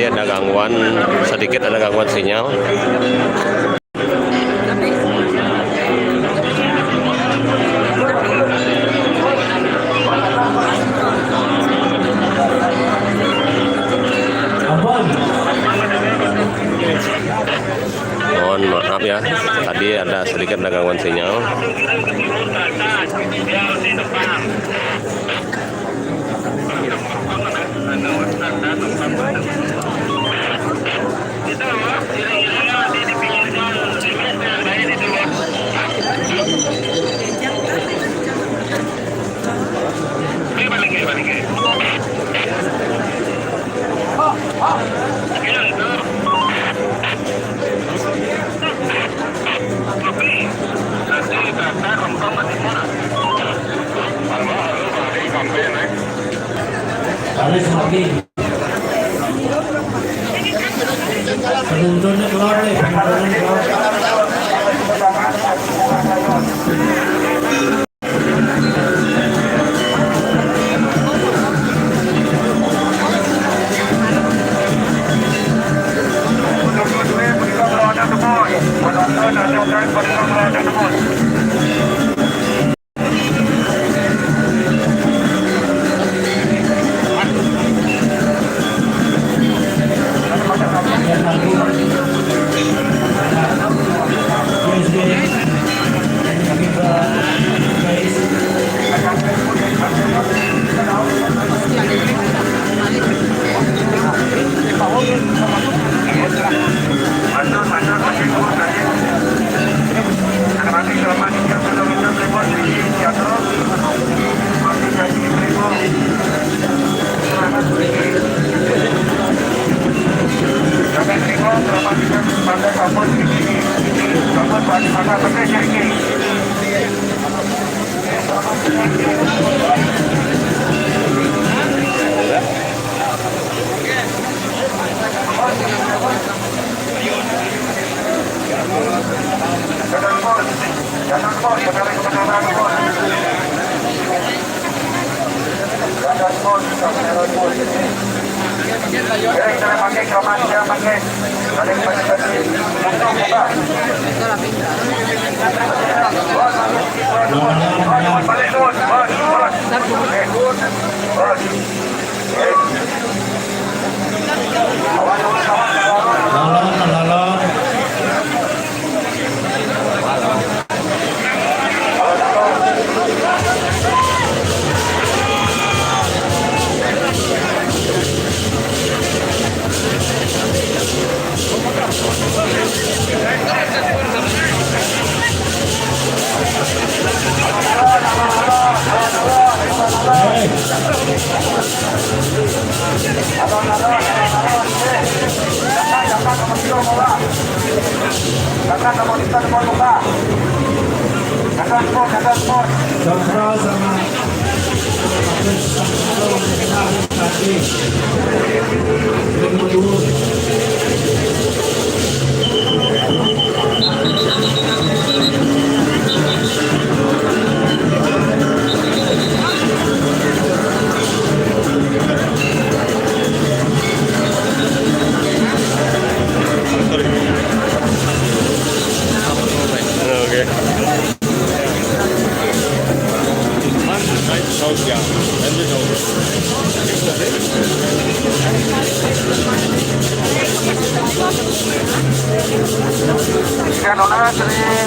tadi ada gangguan, sedikit ada gangguan sinyal. Mohon maaf ya, tadi ada sedikit ada gangguan sinyal. Penontonnya keluar nih, penontonnya keluar.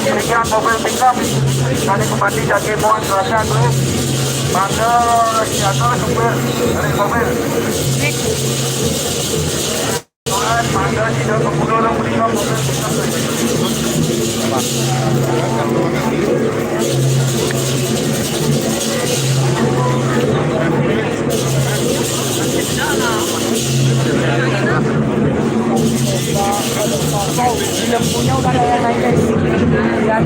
Demikian mobil pickup dari Bupati Jaki Mohon Selatan Group Bandar Jatuh supir dari mobil Tuhan Bandar tidak kemudian meninggal mobil Lempunya udah ada yang naik guys. Dan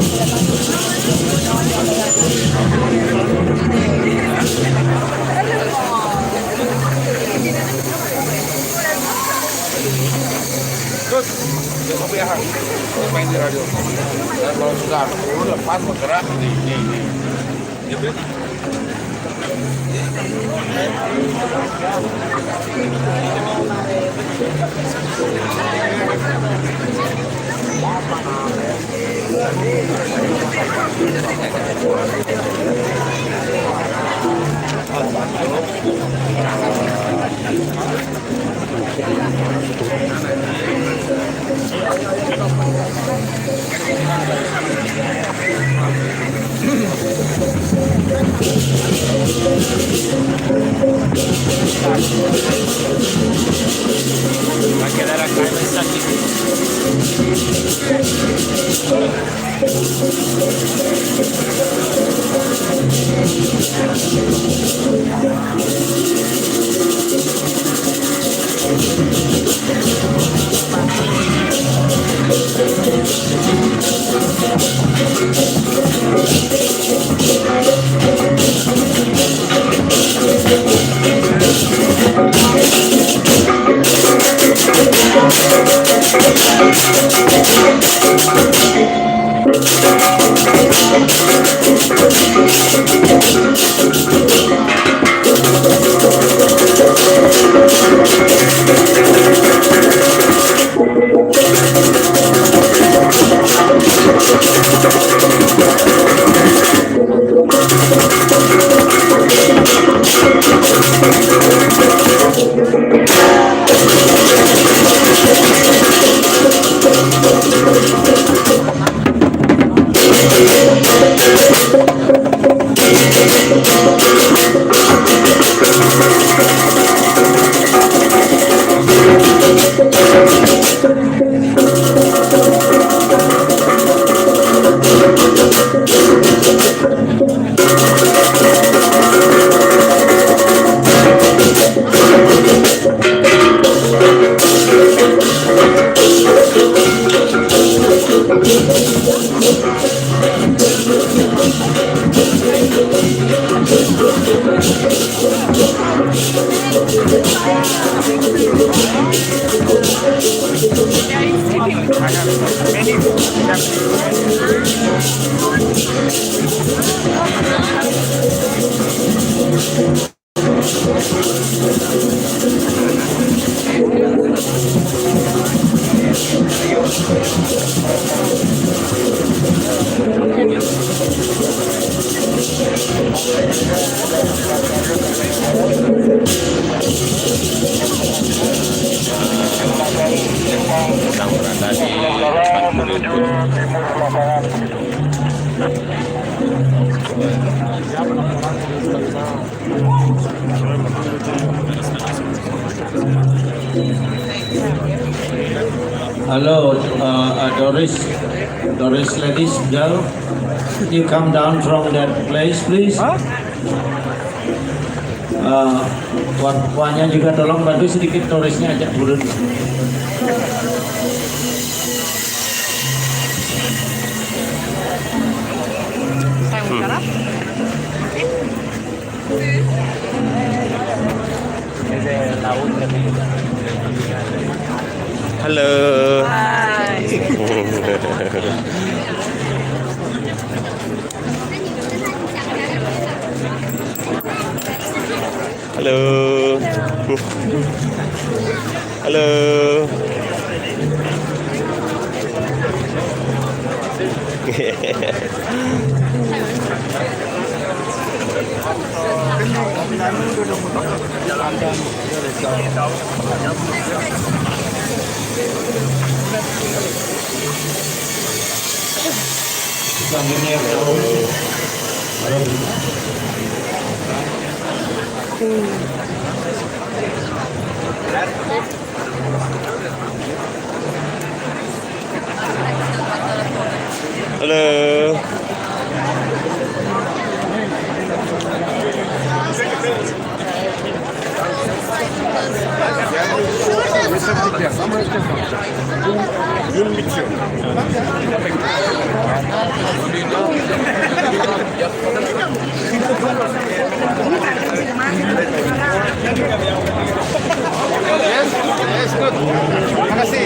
terus kemudian main di radio dan kalau sudah lepas bergerak di sedang berada di depan Purworejo. Hello, Doris ladies, girl. You come down from that place, please. Puannya juga tolong bantu sedikit Dorisnya ajak turun. Halo. Halo. Halo. Halo. Yes, good. Terima kasih.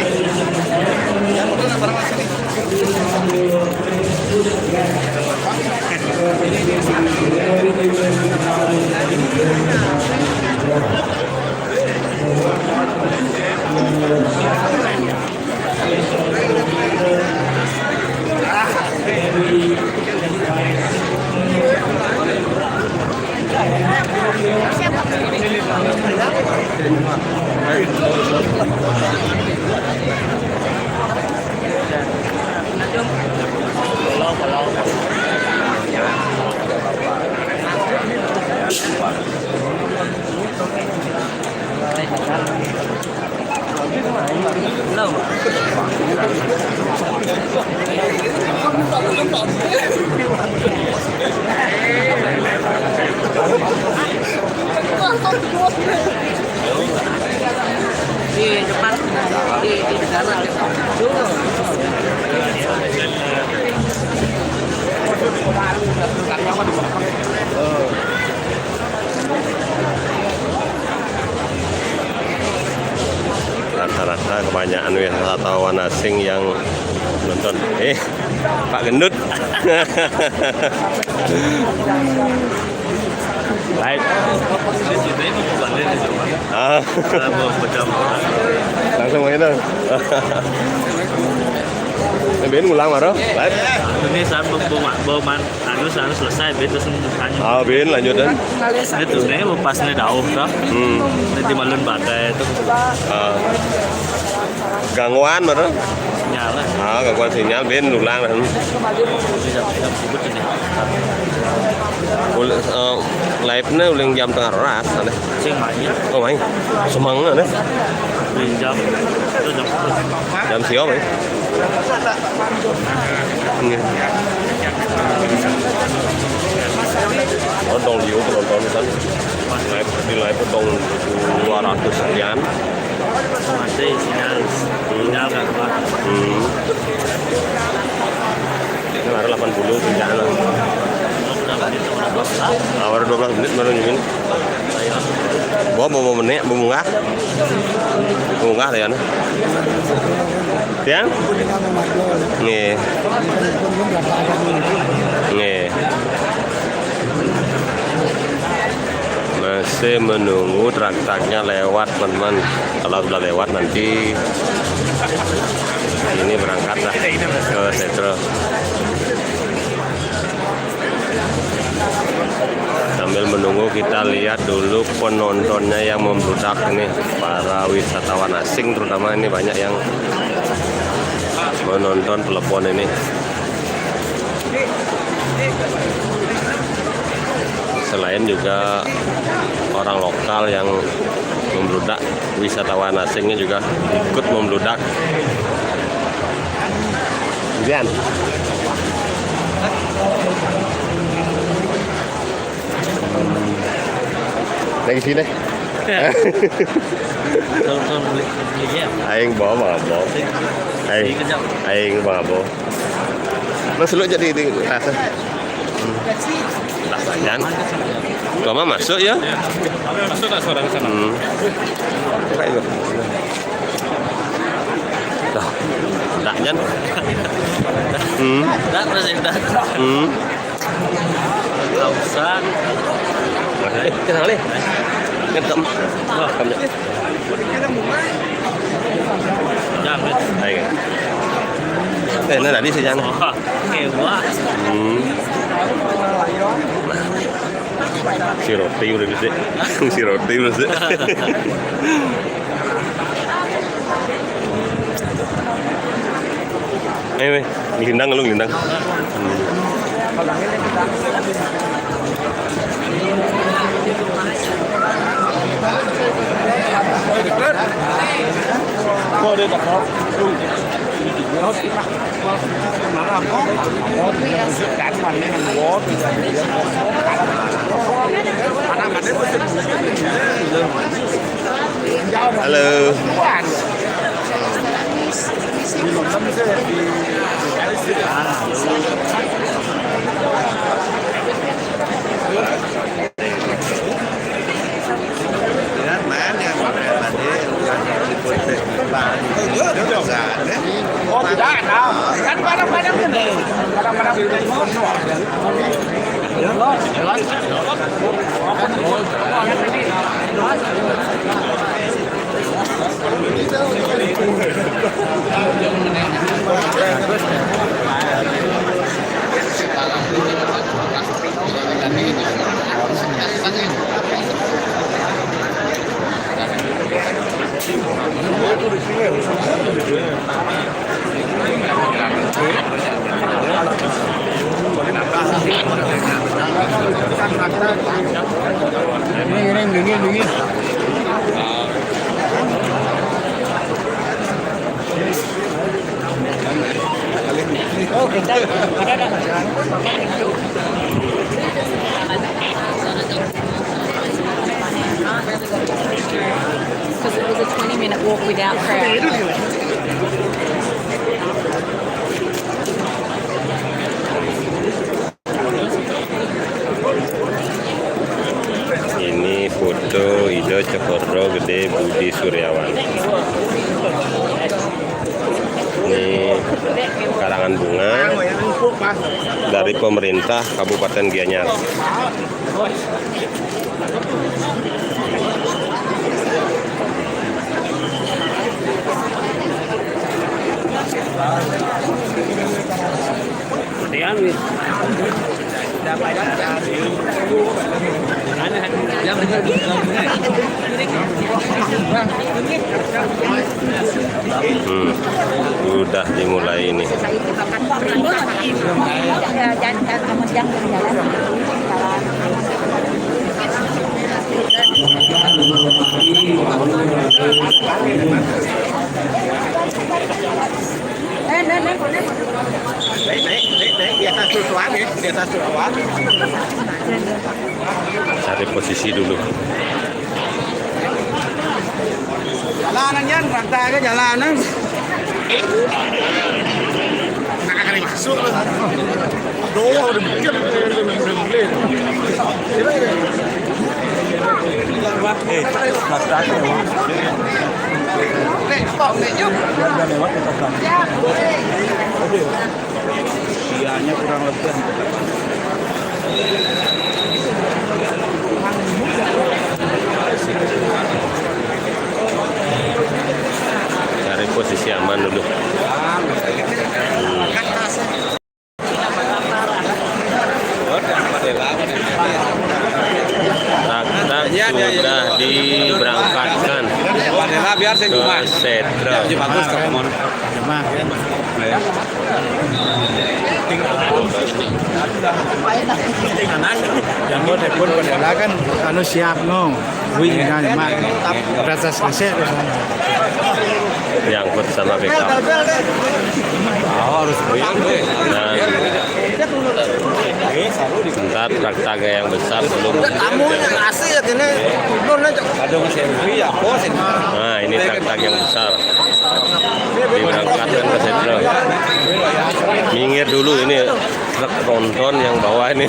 Di depan di darat. Rata-rata kebanyakan wisatawan asing yang nonton. Pak Gendut. Baik. Langsung itu. Ben ngulang marah. Baik. Ini saat anu selesai Ben terus lanjut. Ah, Ben lanjut dan. Ini tuh nih pas nih daun tuh. Ini di malun badai itu Gangguan marah. nyala. Ah, gangguan sinyal Ben ulang dan. Jam sibuk ini. Live-nya ulang jam tengah ras ada. Sing banyak. Oh, main. Semangat ada. Di jam itu jam Jam siapa ya? Oh, dong liu penonton kan. Live dong 200 sekian. masih sinyal nggak kuat. Ini baru 80 kerjaan lah. Baru 12 menit baru nyemin. Bawa menit, bunga ya na. Tiang? Nih. Masih menunggu truk-truknya lewat teman-teman. Kalau sudah lewat nanti ini berangkatlah ke Setro. Sambil menunggu kita lihat dulu penontonnya yang membludak ini, para wisatawan asing terutama ini banyak yang menonton telepon ini. Selain juga orang lokal yang membludak, wisatawan asingnya juga ikut membludak. Kemudian lagi sini. Aing bawa mabok. Aing mabok. Masuk lu jadi di atas. Jangan. Kamu masuk ya? Masuk nggak suara ke sana? Kayak gitu. Dah. Dah Jan. Dah presiden. Kausan. Kenal deh. Ngetem. Kamu. Jangan. Aing. Nó đã đi thời gian. Hewa. Si roti udah gede. Si roti udah gede. Weh, ngindang lu ngindang. Kok dia tak tahu. Halo. Oh tidak tahu, kan barang-barang ini, barang-barang ini semua. Because it was a 20-minute walk without crowd. Ini foto Ido Cokro Gede Budi Suryawan. Ini karangan bunga dari pemerintah Kabupaten Gianyar. Udah dimulai ini. Cari posisi dulu. Jalanan yan, ranta ka jalanan. Nakakali masuk. Doa udah bikin. Sianya kurang lebih. Cari posisi aman dulu. Truk sudah diberangkatkan ke Setro. Bagus kalau Jambu telepon padahal kan anu siap no. Wih kan mak proses kaset Diangkut sama backup. harus Dan sebentar truk tangga yang besar belum. Nah ini truk yang besar diberangkatkan ke Setro. Minggir dulu, ini truk tronton yang bawah ini.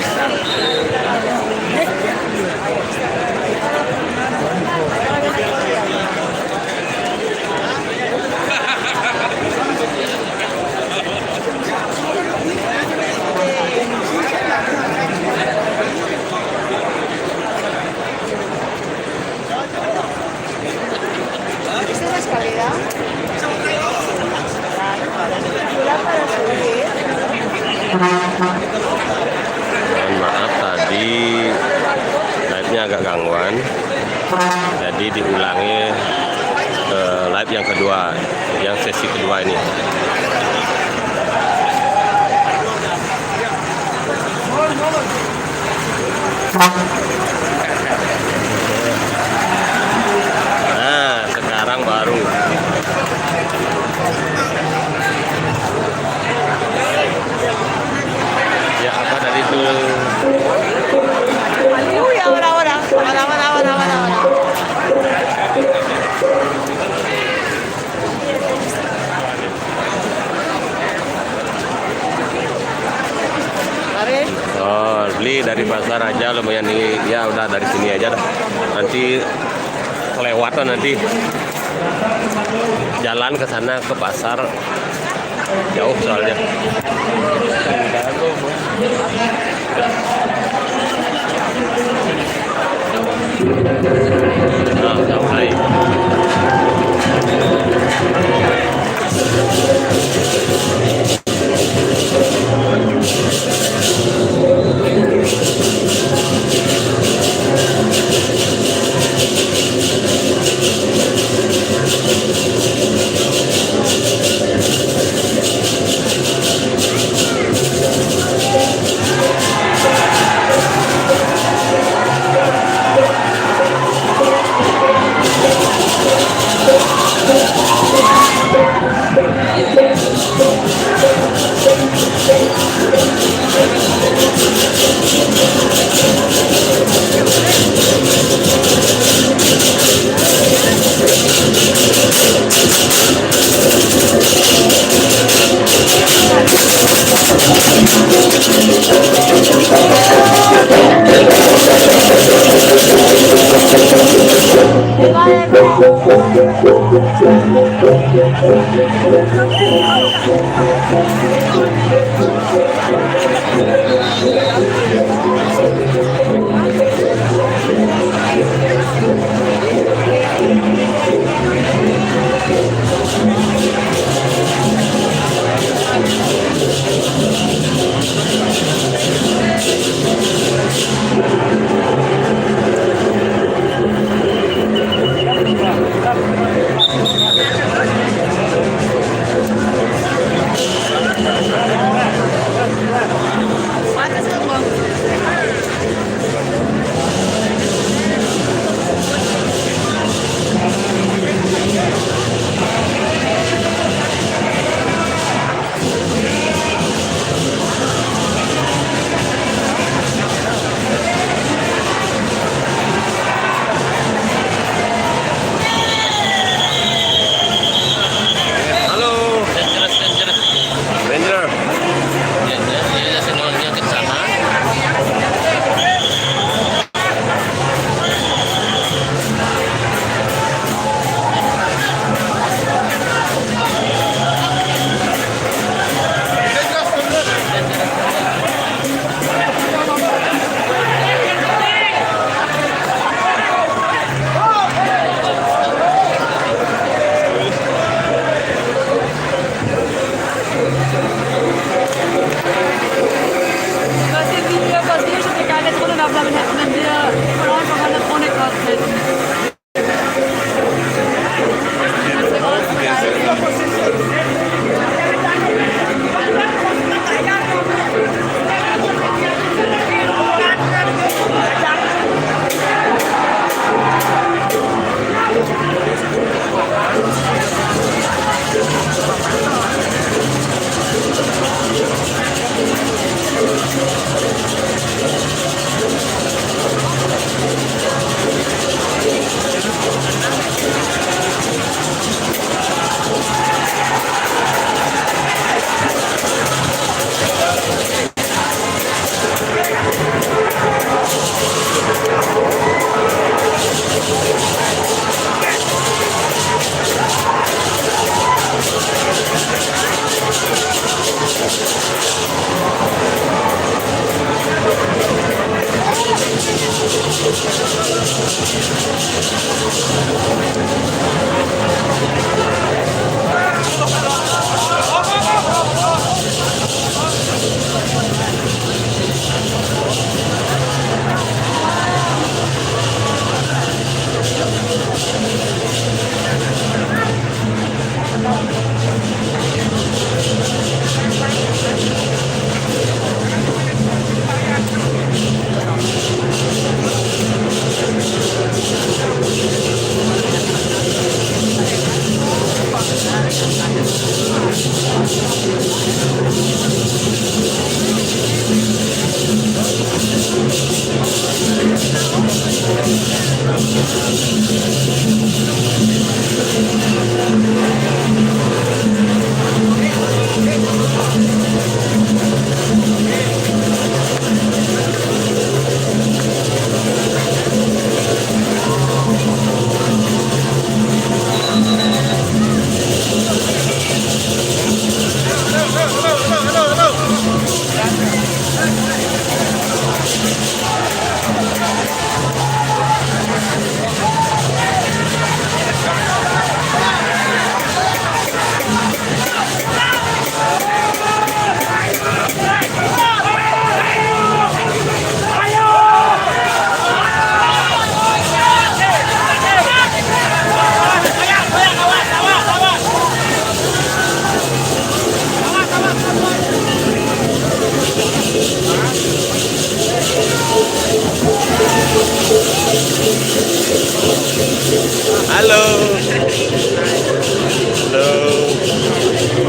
Mohon maaf tadi live-nya agak gangguan, jadi diulangi live yang kedua, yang sesi kedua ini. Nah sekarang baru. Ya apa tadi itu? Oh, beli dari pasar aja lumayan tinggi. Ya udah dari sini aja dah. Nanti kelewatan nanti. Jalan ke sana ke pasar jauh soalnya. Nah, sampai.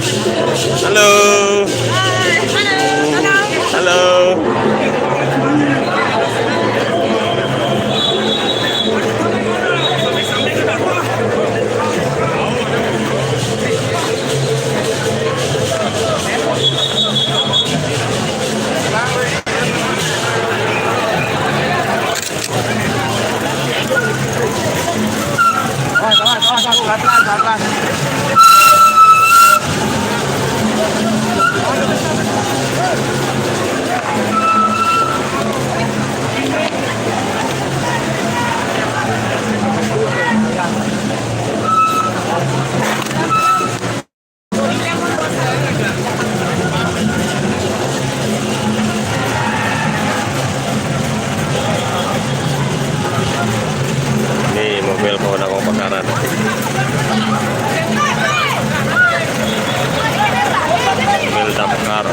Halo. Halo. Ini mobil pemadam kebakaran. Mobil damkar.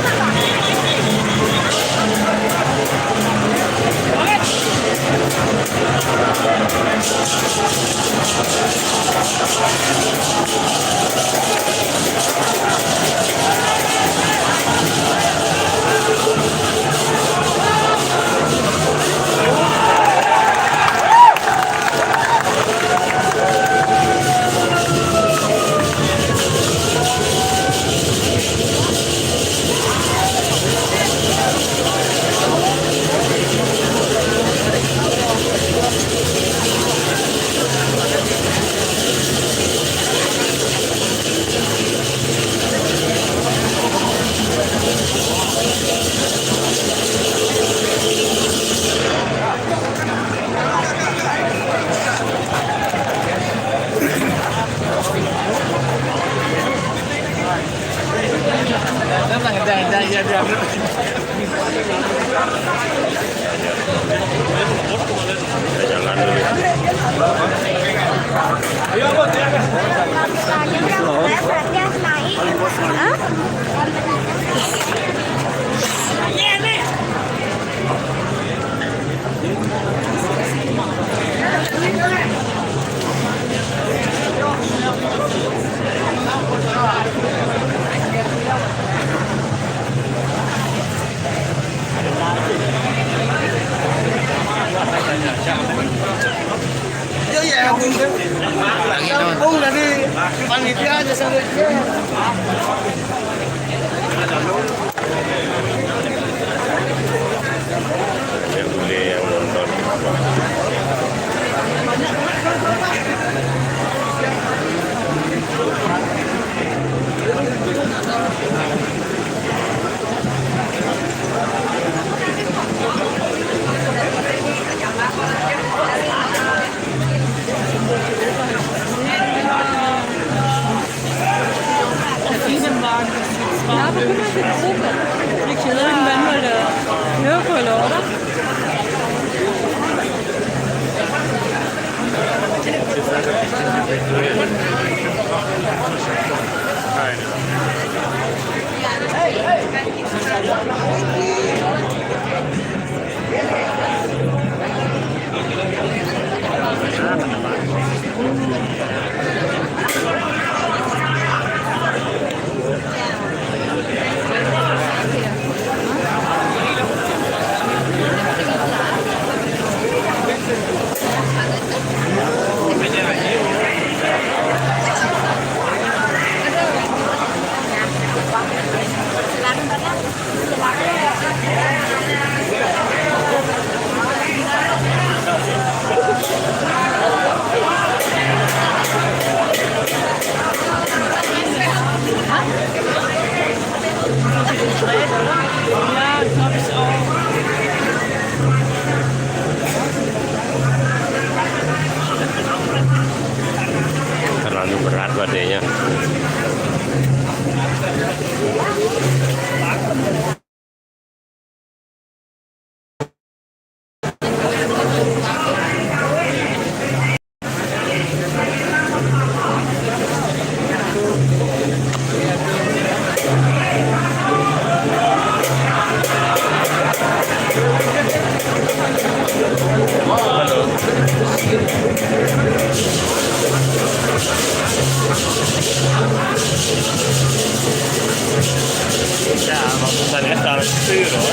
Kita jalan dulu. Sambung dari panitia aja sampai. Biar bule yang nonton. Ja, aber guck mal, das ist super. Kriegst du irgendwann mal der Hörkohle, oder? Terlalu berat badannya. Ya, maksudnya taruh itu loh.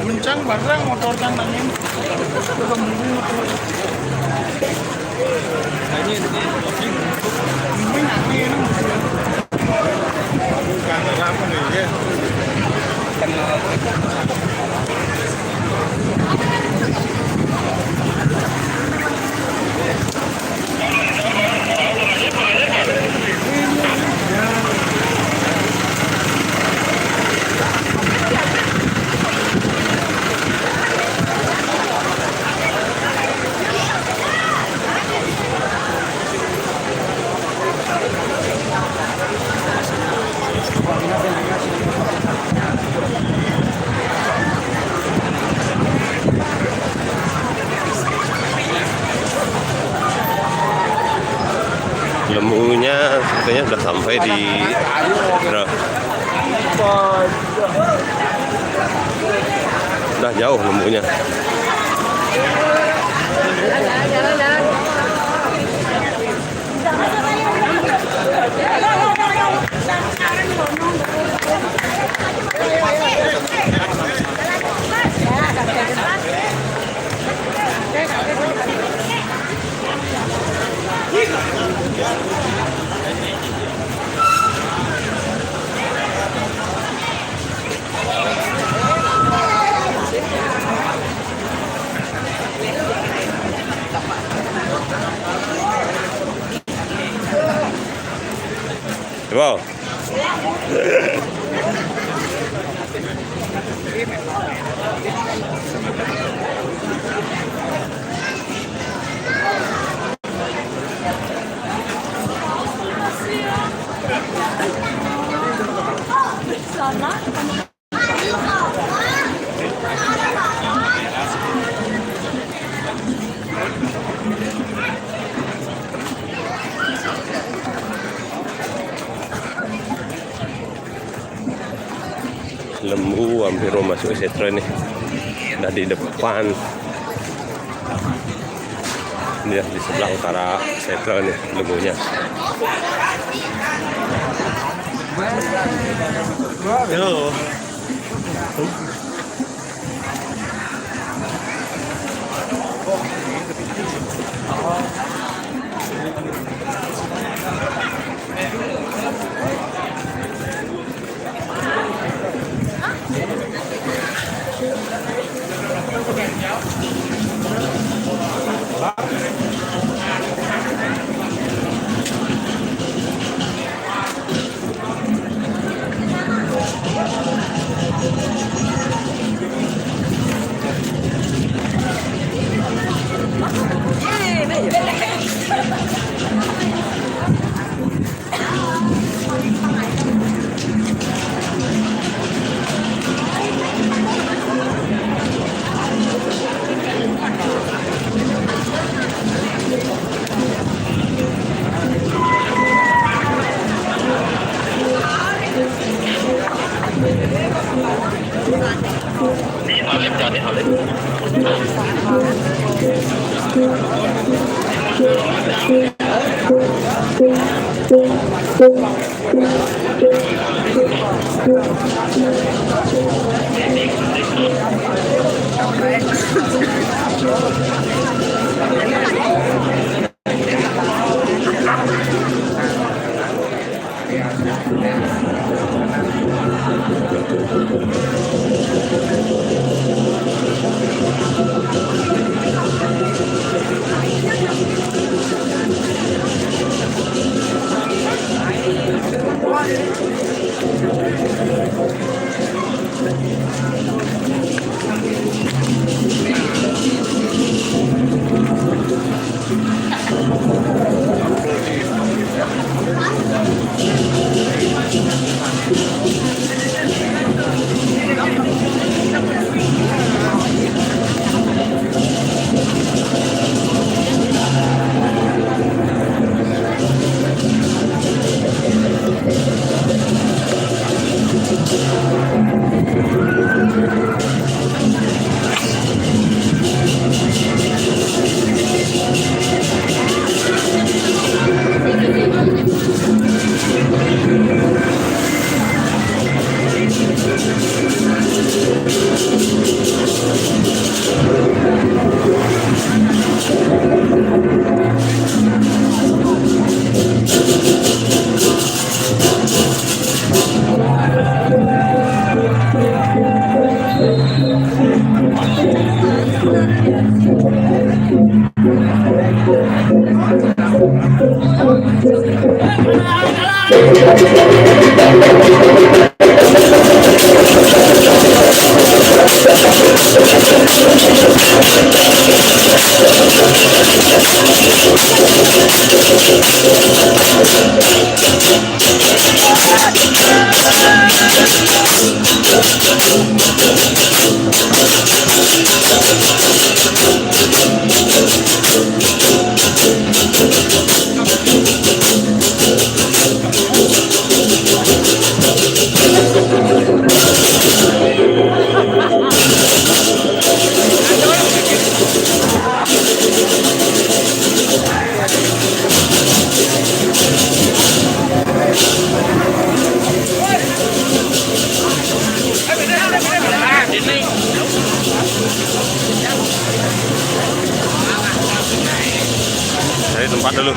Mencang barang motor kan angin. Lembunya sepertinya sudah sampai di udah jauh lembunya. Wow. Lembu hampir mau masuk setro ini. Udah di depan. Ini di sebelah utara setro nih lembunya. Yo. Cari tempat dulu.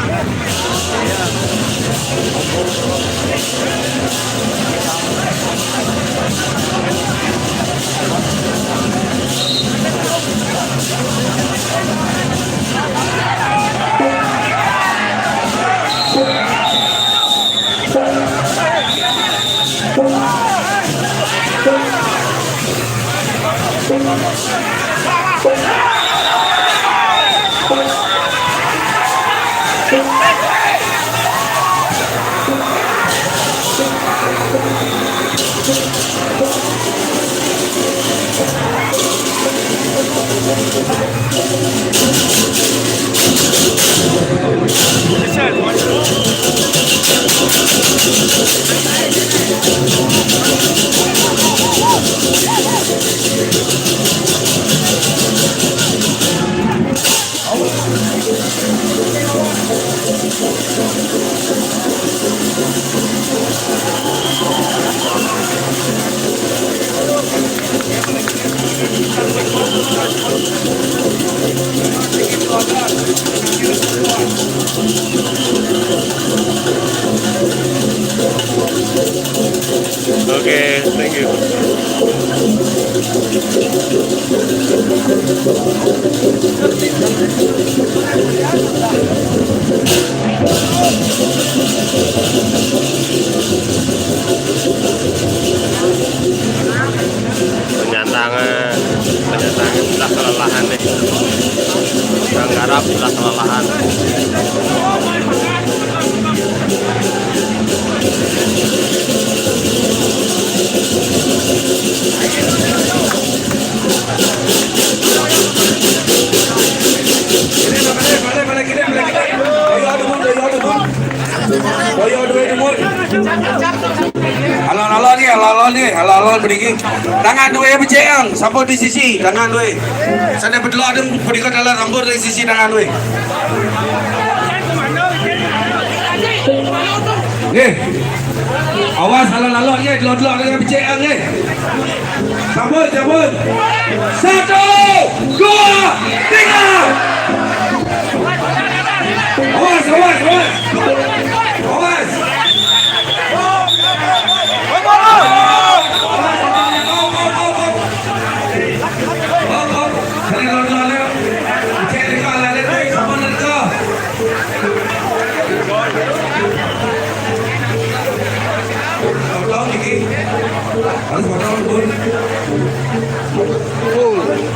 Okay, thank you. Penyandangnya sudah kelelahan nih. Orang garap sudah kelelahan. Halal berdiri. Tangan dua berjeng, sampul di sisi, tangan dua. Sana berdua ada berdiri dalam rambut di sisi tangan dua. Awas halal ni, dua dengan berjeng ni. Sampul. 1, 2, 3. Awas.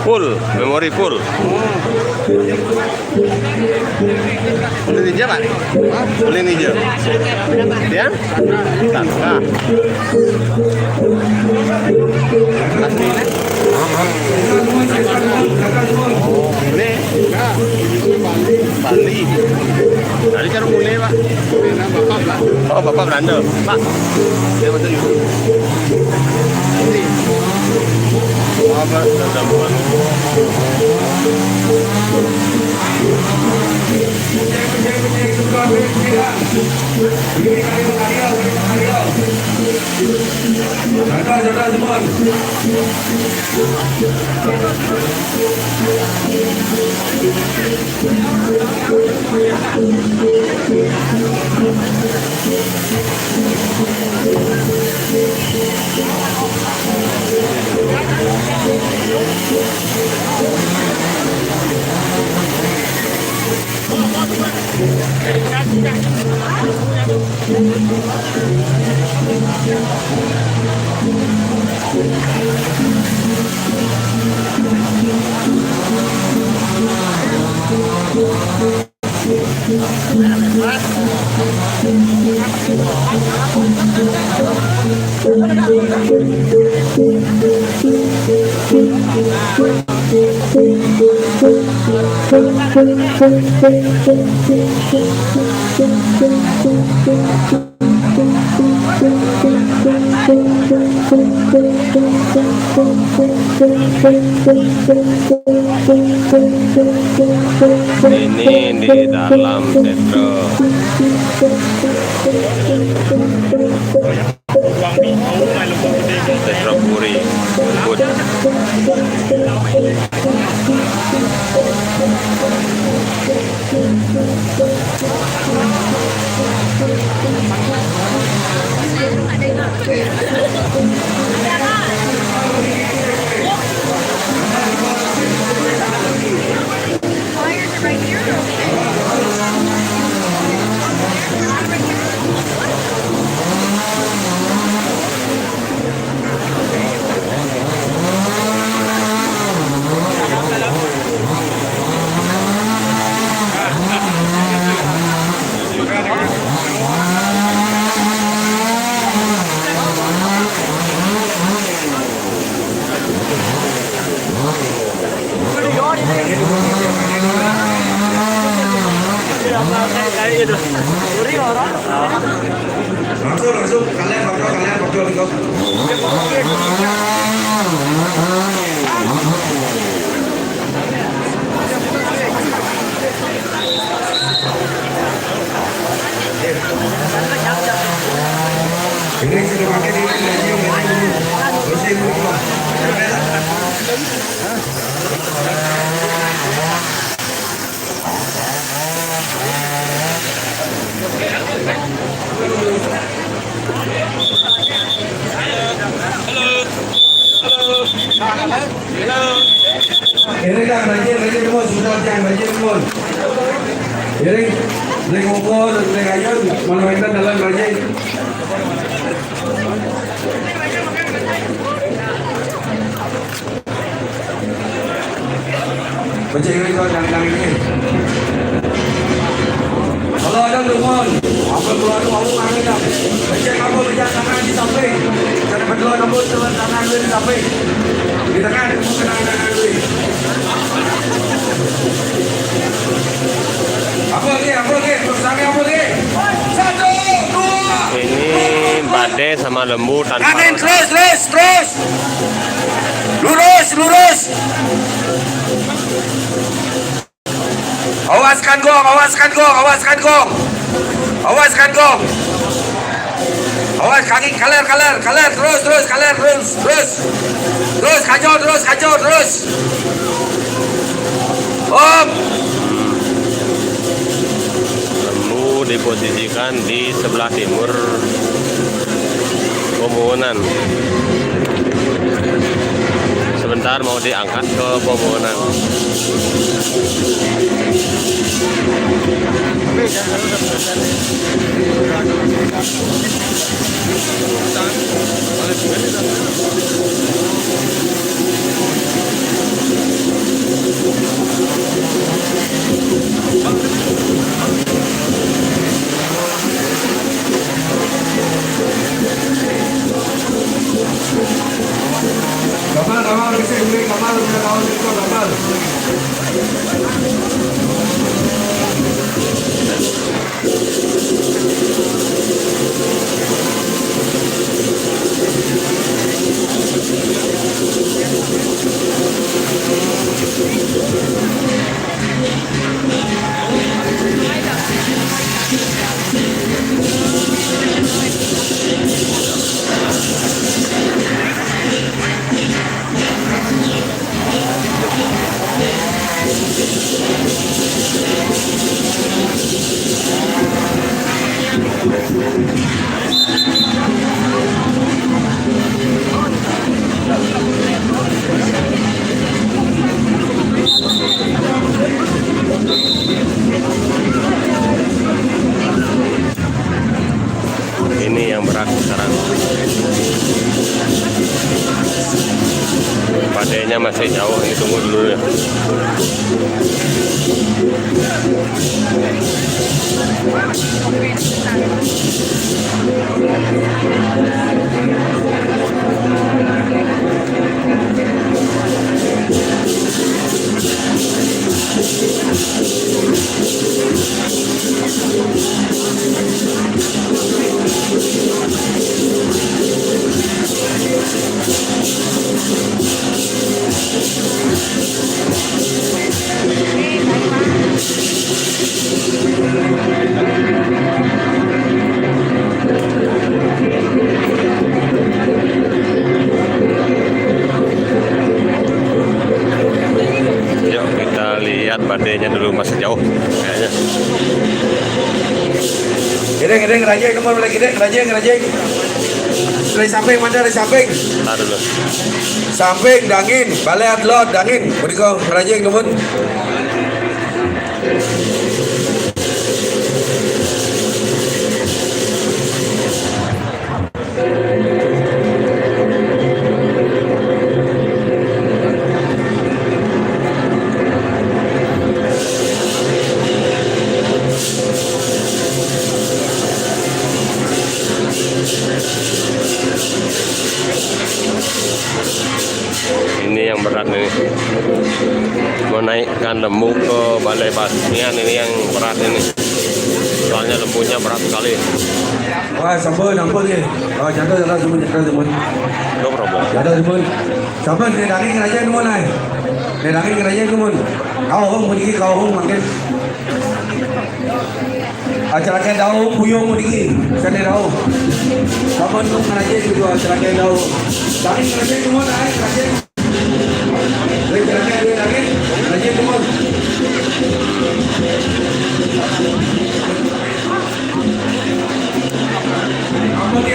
Full, memori full. Boleh ninja Pak? Boleh ninja. Ya? Tangga. Ini Bali. Dari cara mulai Pak. Oh Bapak Belanda. Pak. Dia betul itu. Apa sudah buat? Ini di dalam Setro. Setro Puri. Kayak gitu. Langsung kalian kontrol. Ini sudah pakai di Ini kan banjir semua sudah jangan banjir semua. Ini naik motor, naik ayun, mana dalam banjir. Banjir ini kau jangan ini. Kalau ada lumon, apa keluar mau angin dah. Banjir kamu berjalan tangan di samping, jangan berdoa kamu jalan tangan di samping. Di tengah ada tangan dulu. Apa lagi? Bersama apa lagi? 1, 2. Ini badai sama lembu tanpa Angin terus. Lurus. Awaskan gong. Awas kaki kaler terus kacau terus. Om. lembu diposisikan di sebelah timur Pemohonan. Sebentar mau diangkat ke Pemohonan. Kamar, bisa beli kamar, punya kawan itu kamar. Ini yang berat sekarang. Badainya masih jauh, ini tunggu dulu ya. Yuk kita lihat badainya dulu, masih jauh kayaknya. Gede, ngerajai, kemana boleh gede, ngerajai. Dari samping, mana dari samping? Bentar dulu. Samping, dangin, balik lot, dangin. Beriku, ngerajai, kemun. Ini yang berat nih. Menaikkan lembu ke Balai Basmian ini yang berat ini. Soalnya lembunya berat sekali. Wah, sambal ni. Oh, jaga semua. No problem. Jaga semua. Sambal ni daging kerajaan semua ni. Ni daging kerajaan semua. Kau hong pergi, kau hong makan. Acara kain daun puyung pergi. Sana daun. Sambal tu kerajaan juga acara kain daun. Daging kerajaan semua ni, kerajaan. Kerajaan semua. Apa ni?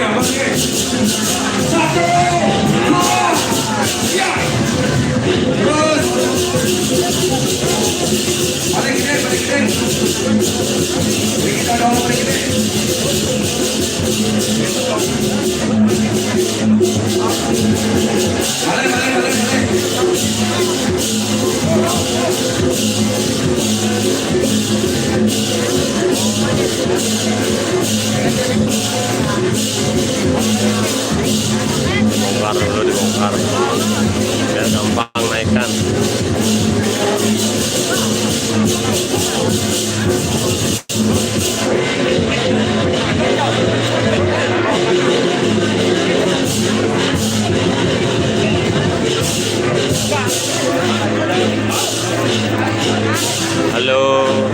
Satu, dua, tiga. Terus. Balik kita. Balik kita dong, balik kita. Balik. Bongkar dulu, dibongkar biar gampang naikkan. Halo,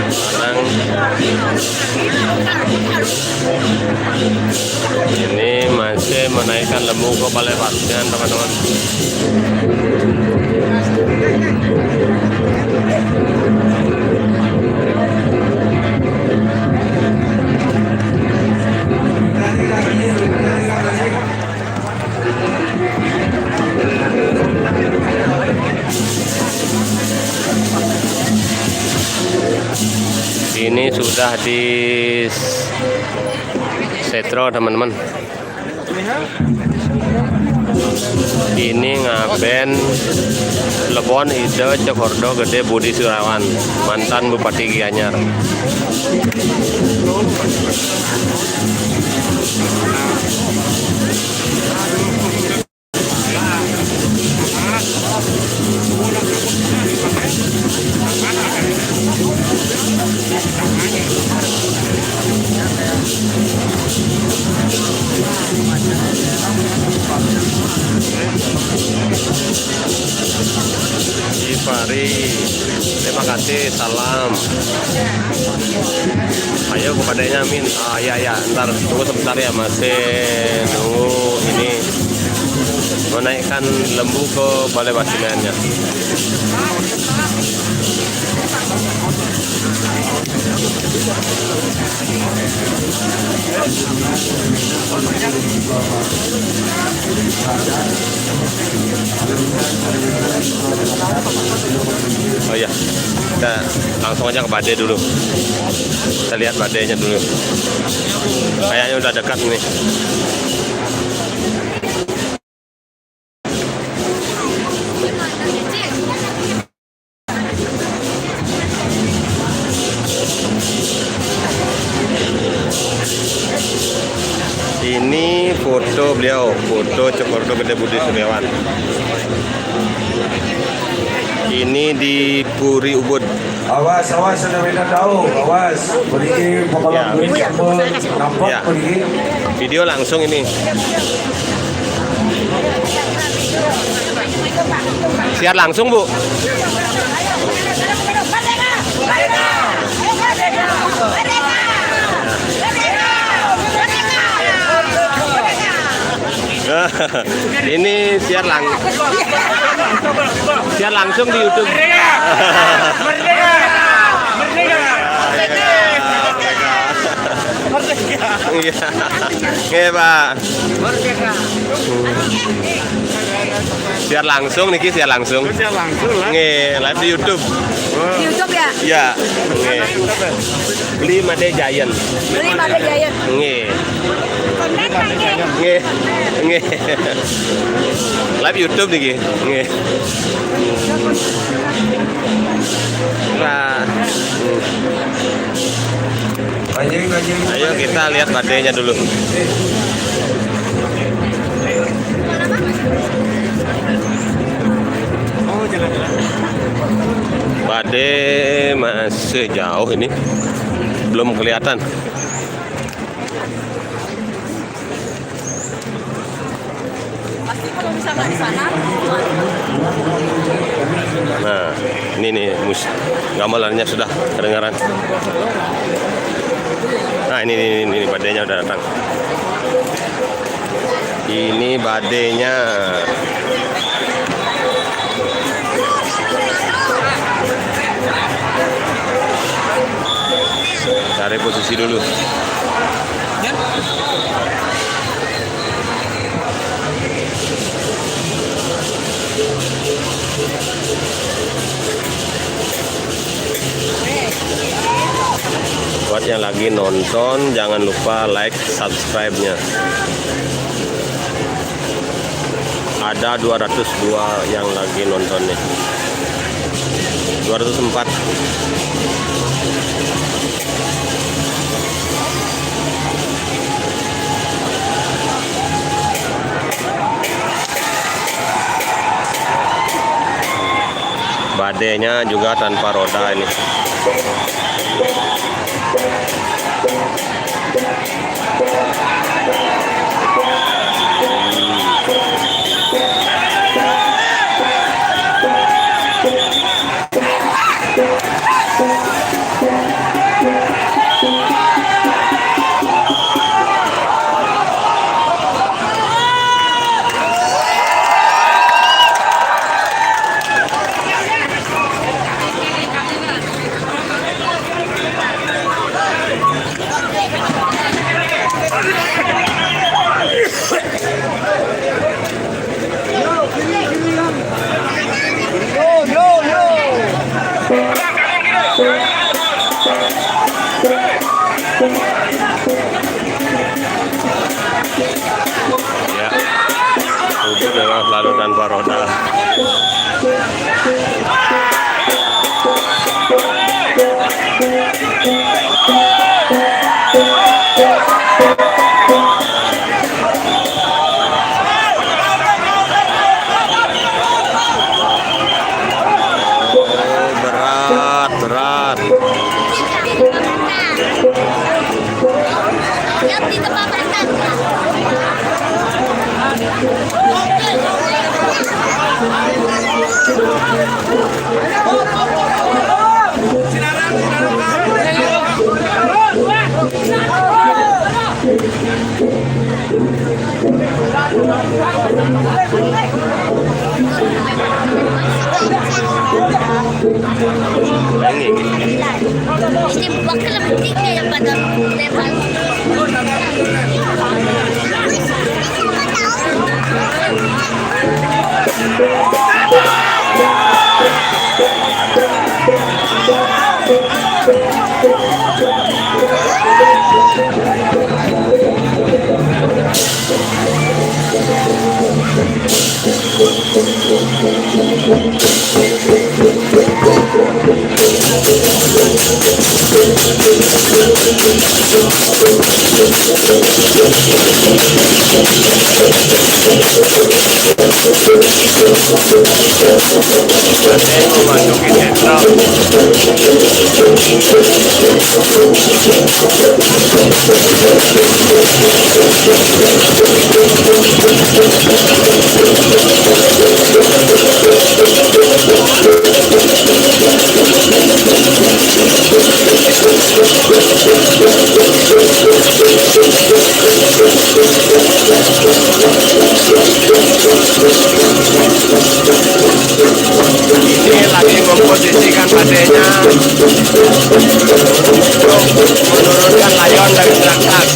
sekarang ini masih menaikkan lembu ke Balai Basmian, teman-teman. Ini sudah di setro, teman-teman. Ini ngaben Lebon Ide Cekordo Gede Budi Surawan, mantan Bupati Gianyar. Fari, terima kasih, salam. Ayo kepadanya Min. Ya, ntar tunggu sebentar ya, masih nunggu ini menaikkan lembu ke Balai Basmiannya. Oh iya, kita langsung aja ke badai dulu. Kita lihat badainya dulu. Kayaknya udah dekat nih. Ini foto beliau, foto Cekordo Gede Budi Surawan. Ini di Puri Ubud. Awas, ada medan daun. Awas, pergi pokoknya nampak pergi. Video langsung ini. Siar langsung, Bu. Ini siar langsung di YouTube. Iya, Pak. Siar langsung niki, siar langsung. Nggih, live di YouTube. YouTube ya? Iya. Nggih. Beli Made Giant. Beli Made Giant. Nggih. Nggih. Nggih. Live YouTube niki. Nggih. Nah. Ayo kita lihat badainya dulu. badai masih jauh ini, belum kelihatan. Pasti kalau misalnya di sana, Nah, ini nih gamelannya sudah kedengaran. Nah, ini badainya udah datang. Ini badainya. Cari posisi dulu. Buat yang lagi nonton, jangan lupa like, subscribe-nya. Ada 202 yang lagi nonton nih. 204. Badainya juga tanpa roda ini. Ya, itu memang selalu tanpa roda. Berat. Ini bakal lebih tinggi daripada level. Memasuki desa. Ini lagi memposisikan badainya untuk menurunkan layon dari belakang.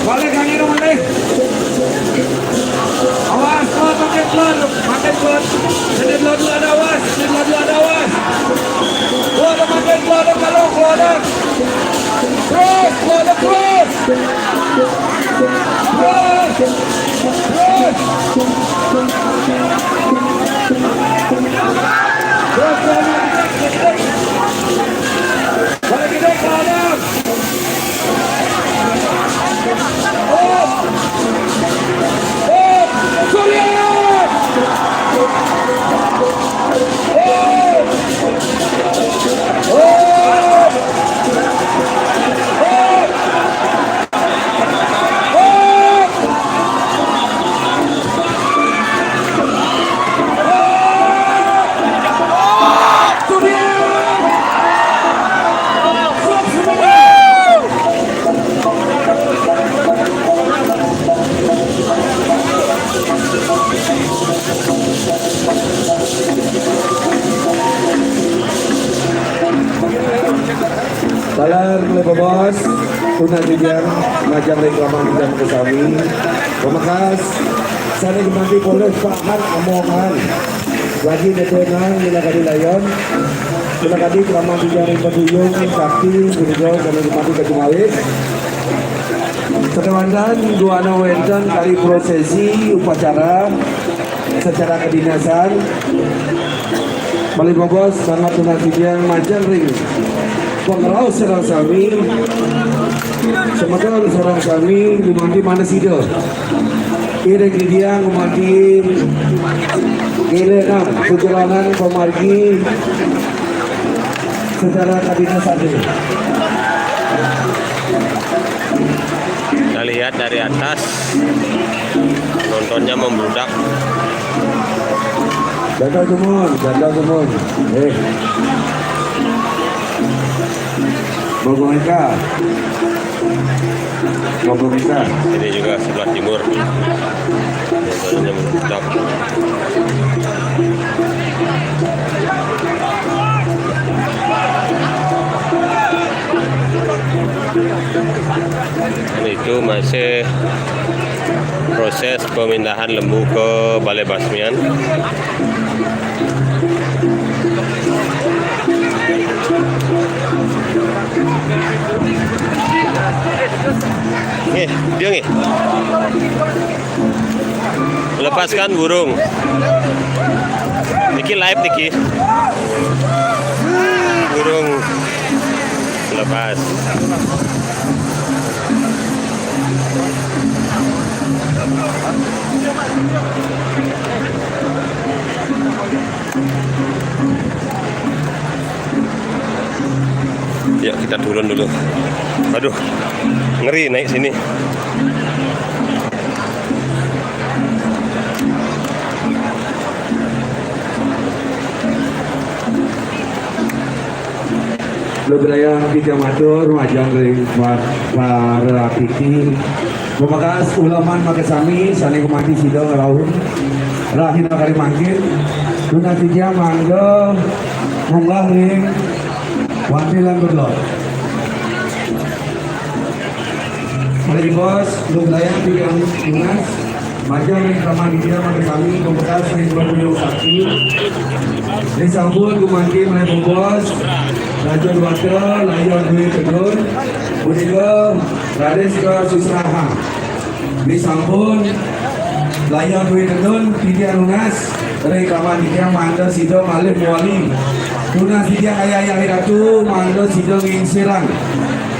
Balik yang ini balik. Awas, makin keluar. Jadi keluar dulu ada awas. Keluar ada makin keluar kalau keluar. Salar oleh bos, tuna tidian ngajak reklaman dan kesami. Pemakas, sana dimanti polis pahan amongan. Lagi netenang nila kadi layon. Nila kadi kelaman tidian berduyung sakti berigo sana dimanti kecumawis. Setewandan dua wenten kali prosesi upacara secara kedinasan. Balik bos sangat tuna tidian majan ring. Pengraus serang sami, sementara serang sami dimanti mana sido. Kira dia memanti kira enam perjalanan pemargi secara kedinasan ini. Kita lihat dari atas, nontonnya membludak. Janda gemun. Moga mereka. Ini juga sebelah timur. Nontonnya membludak. Dan itu masih proses pemindahan lembu ke Balai Basmian. Dia nih. Lepaskan burung. Niki live Niki. Burung lepas. Ya kita turun dulu. Aduh, ngeri naik sini. Wilayah Kecamatan Majang Ring para Piti Pemakas Ulaman Makasami Saling Kemati Sidang Raun Rahina Kali Mangkin Tuna Tiga Mangga Munggah Ring Wantilan Berlot Mari bos Wilayah Tiga Tunas Majang Ring Raman Tiga Makasami Pemakas Ring Berduyung Sakti Disambut Kumanti Mulai Bos Rajon Watra, Layon Dwi Kedun, Budiga, Raden Sika Susraha. Disampun, Layon Dwi Kedun, Tidia Lunas, Rekaman Tidia Manda Sido Malih Muali. Tunas Tidia Kaya Yahiratu, Manda Sido Ngingsirang.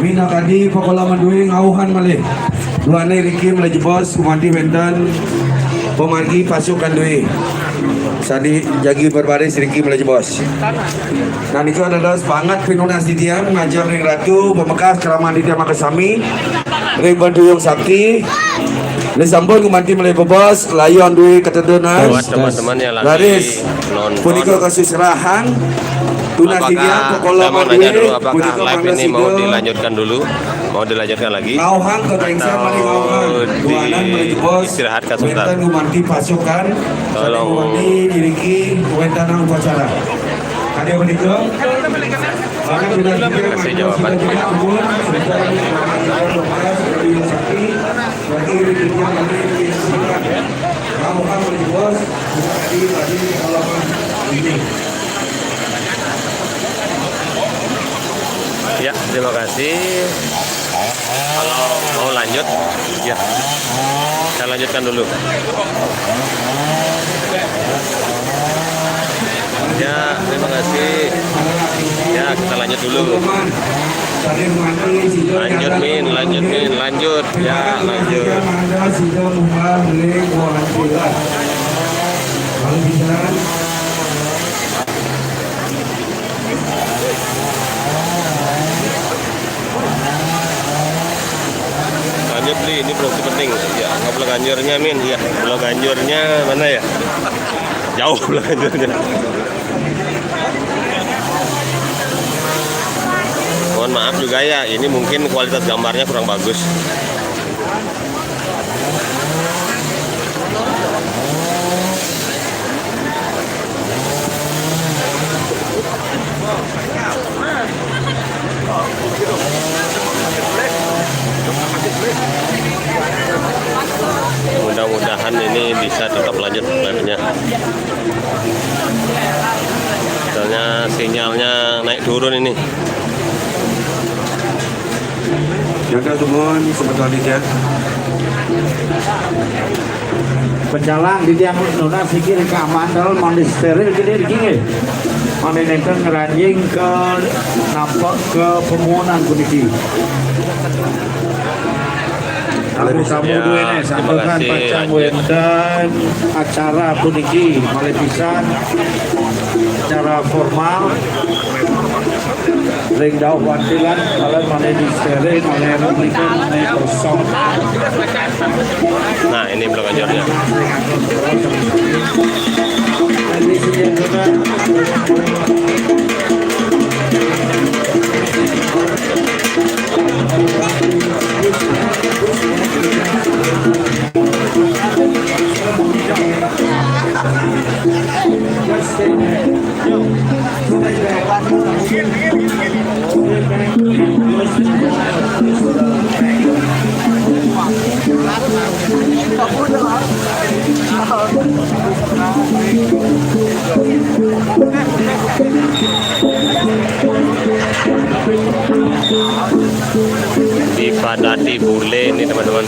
Mina Kadi, Pokolaman Dwi Ngauhan Malih. Luane Riki Melaju Bos, Kumanti Bentan, Pemargi Pasukan Dwi. Sadi Jagi Berbaris Riki Melaju Bos. Dan itu adalah semangat Pinunas Didian Ngajar Ring Ratu Pemakas Keraman Didian Makasami Ring Banduyung Sakti Disambung Kumanti Melaju Bos Layon Dwi Ketedunas Buat teman-teman yang lagi Laris nonton, Punika Kesusrahan Tunas Didian Pokola saya mau nanya dulu apakah Punika live ini mau Manggasido dilanjutkan dulu? Mau dilanjutkan lagi? Ngauhang ke Tengsa Mali Ngauhang Tuanan Melaju Bos istirahatkan sebentar. Wentan Kumanti Pasukan Tolong. Kumanti Diriki Wentan Upacara ada yang menikah? Terima kasih jawaban. Ya, terima kasih. Kalau mau lanjut, ya, saya lanjutkan dulu. Ya, terima kasih. Ya, kita lanjut dulu. Lanjut Min, lanjut. Ya, lanjut. Lanjut Li, ini belum penting. Ya, nggak Pulau Ganjurnya Min. Ya, Pulau Ganjurnya mana ya? Jauh Pulau Ganjurnya. Mohon maaf juga ya, ini mungkin kualitas gambarnya kurang bagus. sinyalnya naik turun ini. Jaga semua sebetulnya dia. Penjalan di tiang nona sikir keamanan dalam mandi steril gede gini. Mandi nengkan ngeranjing ke nampak ke pemohonan kunci. Aku kamu Ya, dua ini sambilkan terima kasih, pacang dan acara kunci mulai pisan secara formal. Ring daun wakilan kalian mana di steril mana republikan mana kosong. Nah, ini blok ajarnya. Dipadati bule ini teman-teman.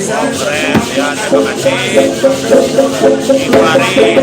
bisa. Keren ya, terima kasih. Ibu Ari.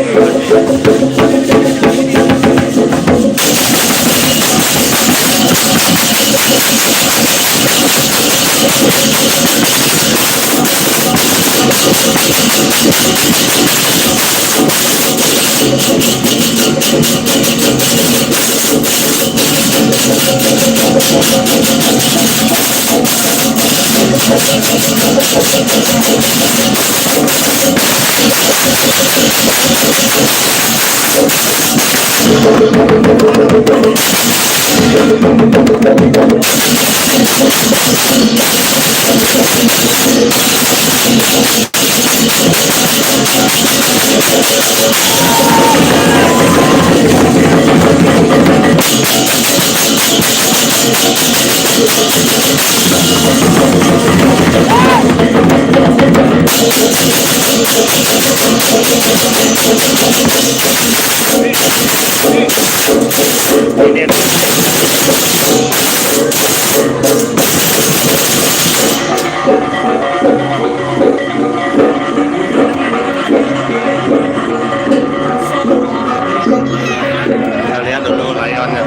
Kita lihat dulu layonnya.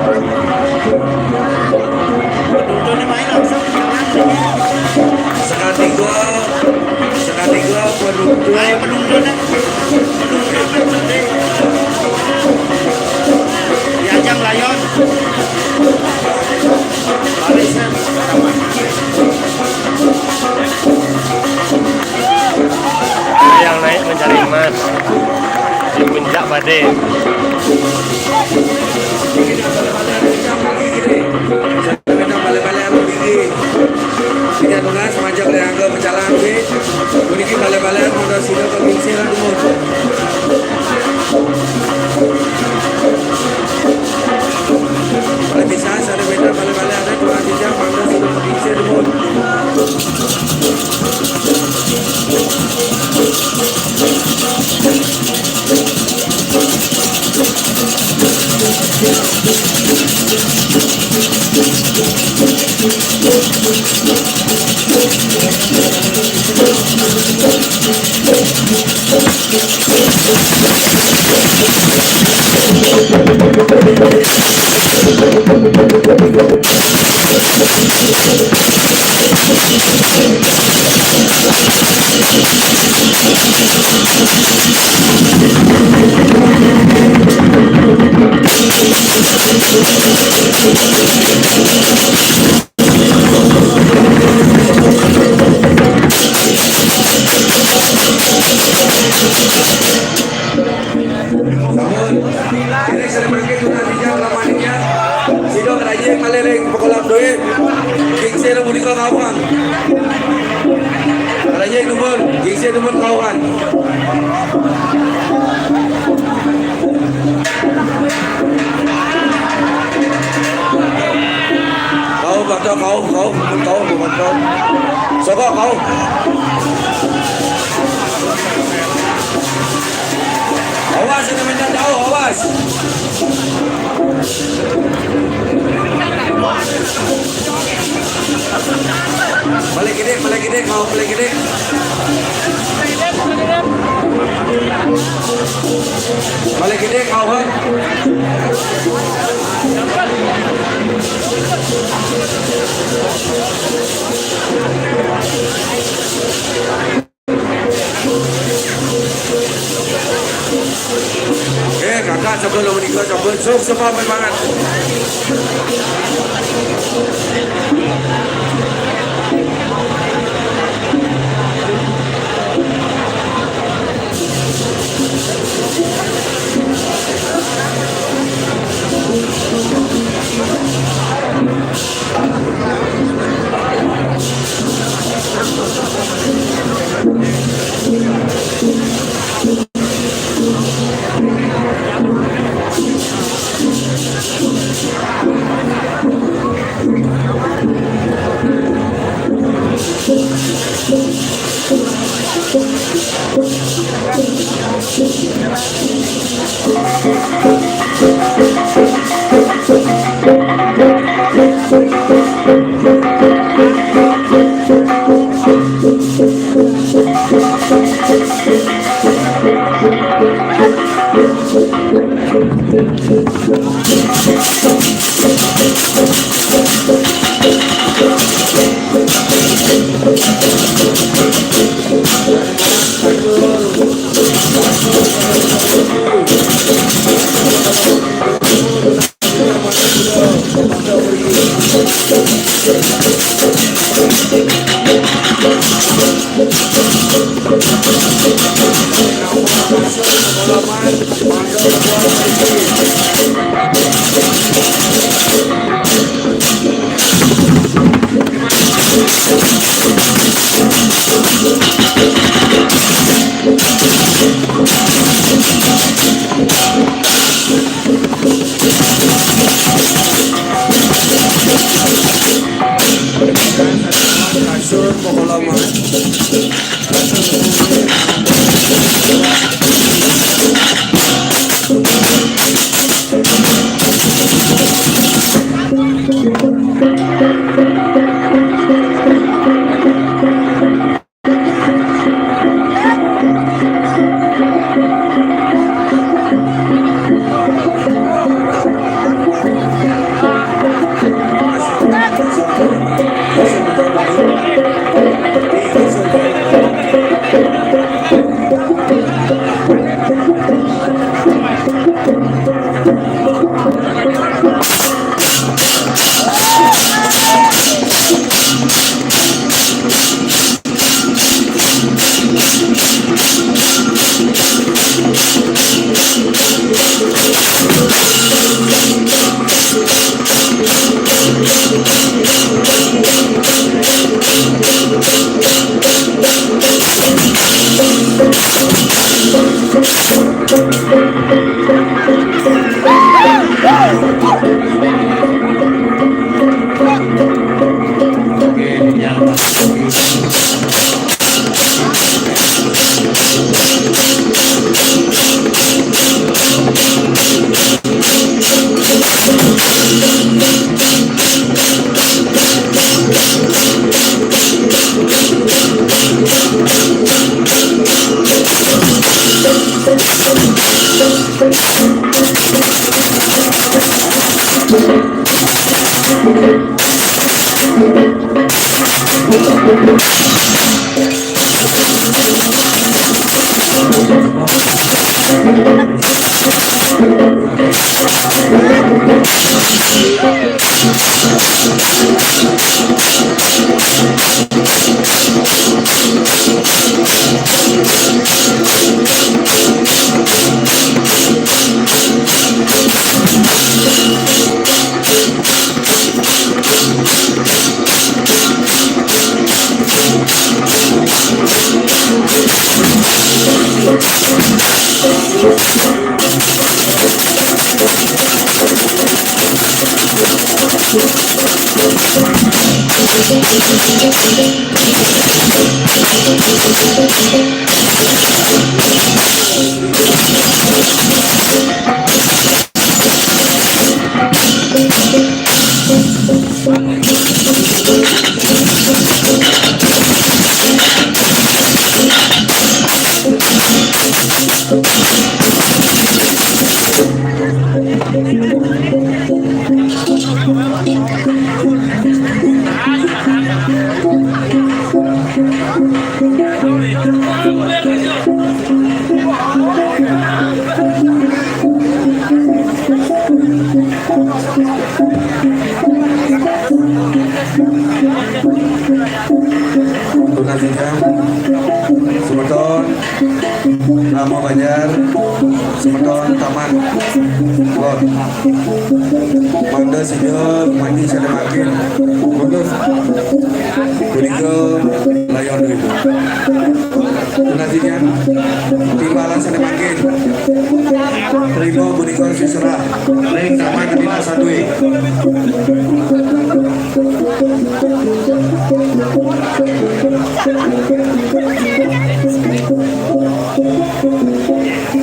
Sekali gua penunjuk. Diajang layon. Yang naik mencari emas di puncak Bade. Balik-balik anu tinggi. Tidak tunas majak le angga berjalan we. Buniki balik-balik mudah sila ke gingsi lah dumur. Balik bisa sada beda balik-balik ada dua jam mudah sila ke gingsi dumur. Ini saya pakai juga dijam lamanya. Sido kerajaan yang malereng pekolam duit. Gingsi lu mudi kau kawan. Kerajaan numur, gingsi numur kawan. Kau bakal kau bukan kau. Sokok kau. Awas ini minta jauh, awas. Balik gede, kau balik gede. Balik gede kau kan. Kakak sebelum menikah coba sok semua bermangat. Semeton Ramo Banjar, Semeton Taman Lot Mangga Sido Mandi Sademakin Mundur Berigo Layon Duit Tunasikan Timbalan Sademakin Berigo Berigo Sisera Leng Taman Kedina Sadui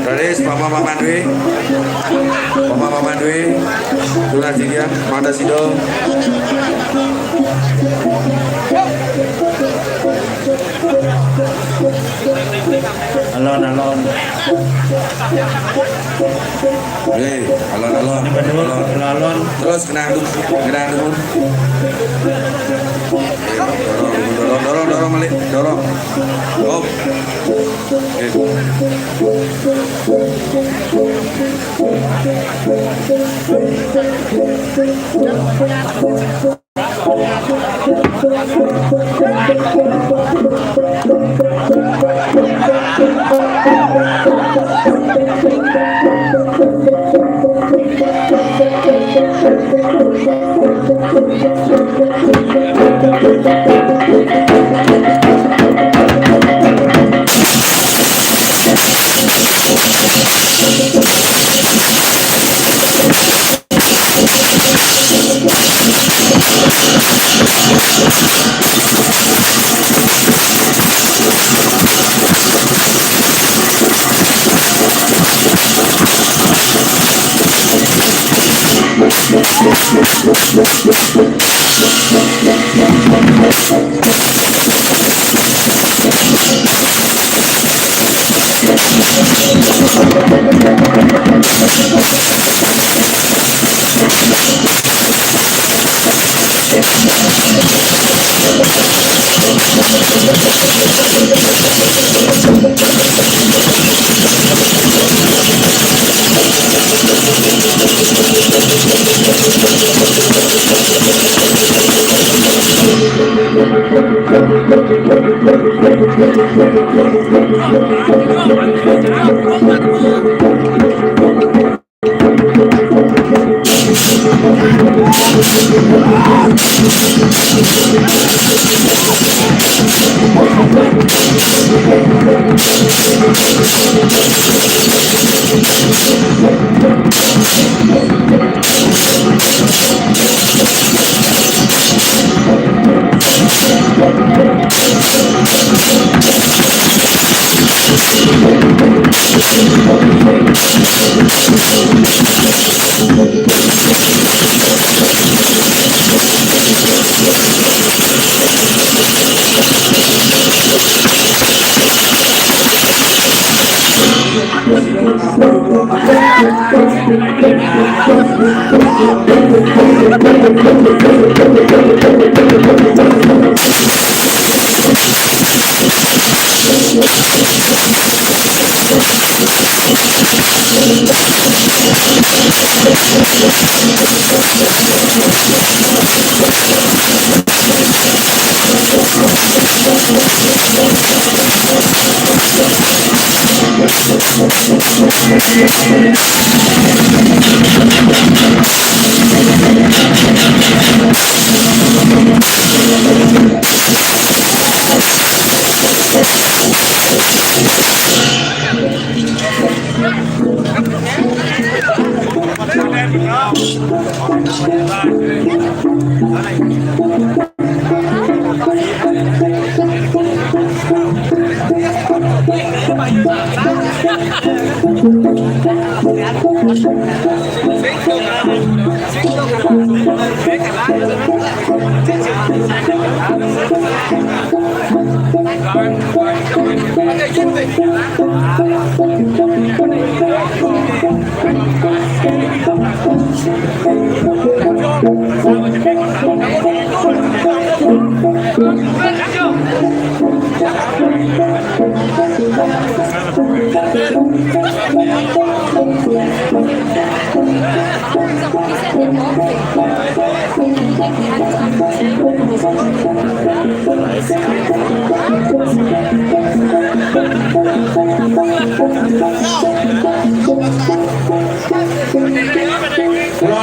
Taris Mama Mandwi Tunas Jidian Mata Sido Alon-alon. Hei, alon-alon. Alon. Terus kena dulu. Dorong Malik, dorong. Hop.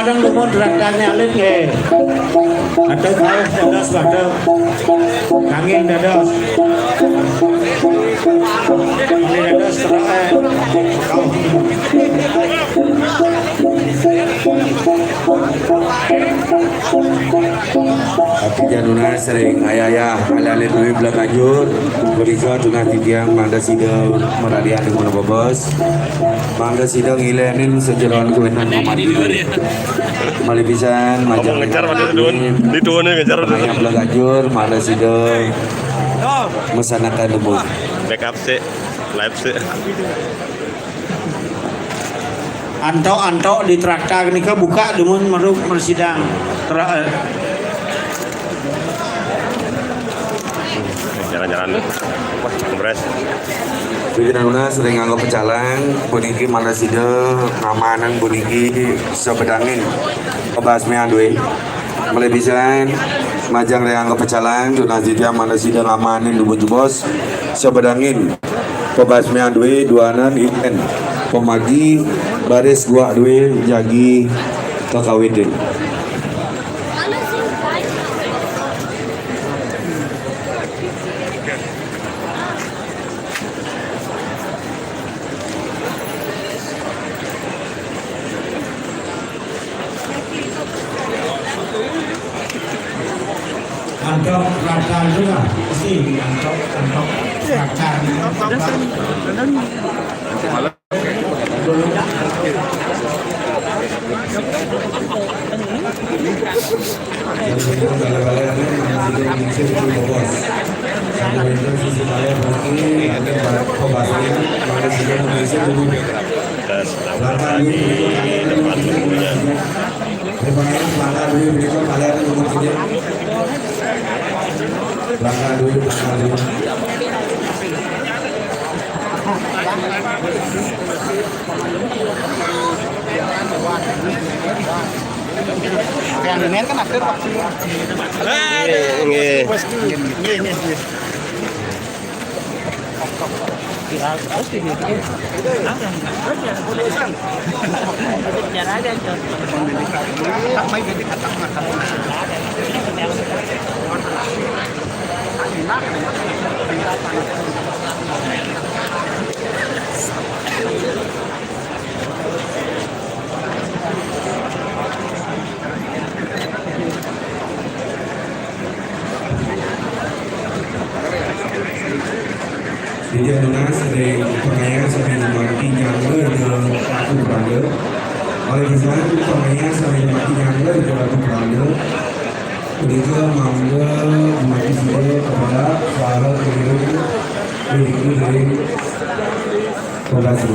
Kadang lumon rakane alit nge. Ada kau dados pada kanging dados. Ini dados terakhir. Kau. Tapi januna sering ayah ala-ala duit belakajur berisa tengah tidiang mangga sidang meradian dengan bobos mangga sidang ilanin sejeron kewenang komandi malipisan macam ngejar pada di tuannya ngejar ayah belakajur mangga sidang mesanakan debut backup sih live sih. Antok di traktor ini buka dengan meruk mersidang. Jalan-jalan wah kempres. Pimpinan Lunas sering anggap pecalang, buniki Malasida, ngamanan buniki sebedangin kebasmi adwe. Mulai bisa majang yang anggap pecalang, Dunazida Malasida ngamanin dubun bos sebedangin kebasmi adwe duanan ikan pemagi baris gua adwe jagi kakawidin. Antok traktor juga, sih antok traktor. Kita sedang berada di depan tubuhnya. Yang ini kan ada vaksin. Ini Pimpinan Lunas sering pengayaan sampai mati nyangga di pelaku beranda. Oleh kesan pengayaan sampai mati nyangga di pelaku beranda. Mereka mangga mati sudah kepada para pemilik dari Polisi.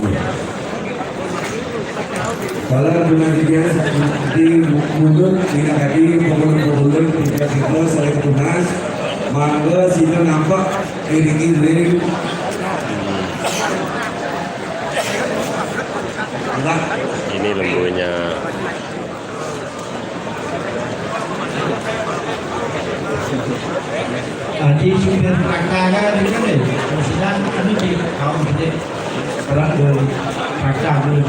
Kalau dengan dia seperti mundur tidak lagi pemulung tiga selain Lunas mangga sini nampak iring-iring. ini lembunya. Di supir traktor kan ini nih, mersidang ini di kaum ini berat dari traktor ini.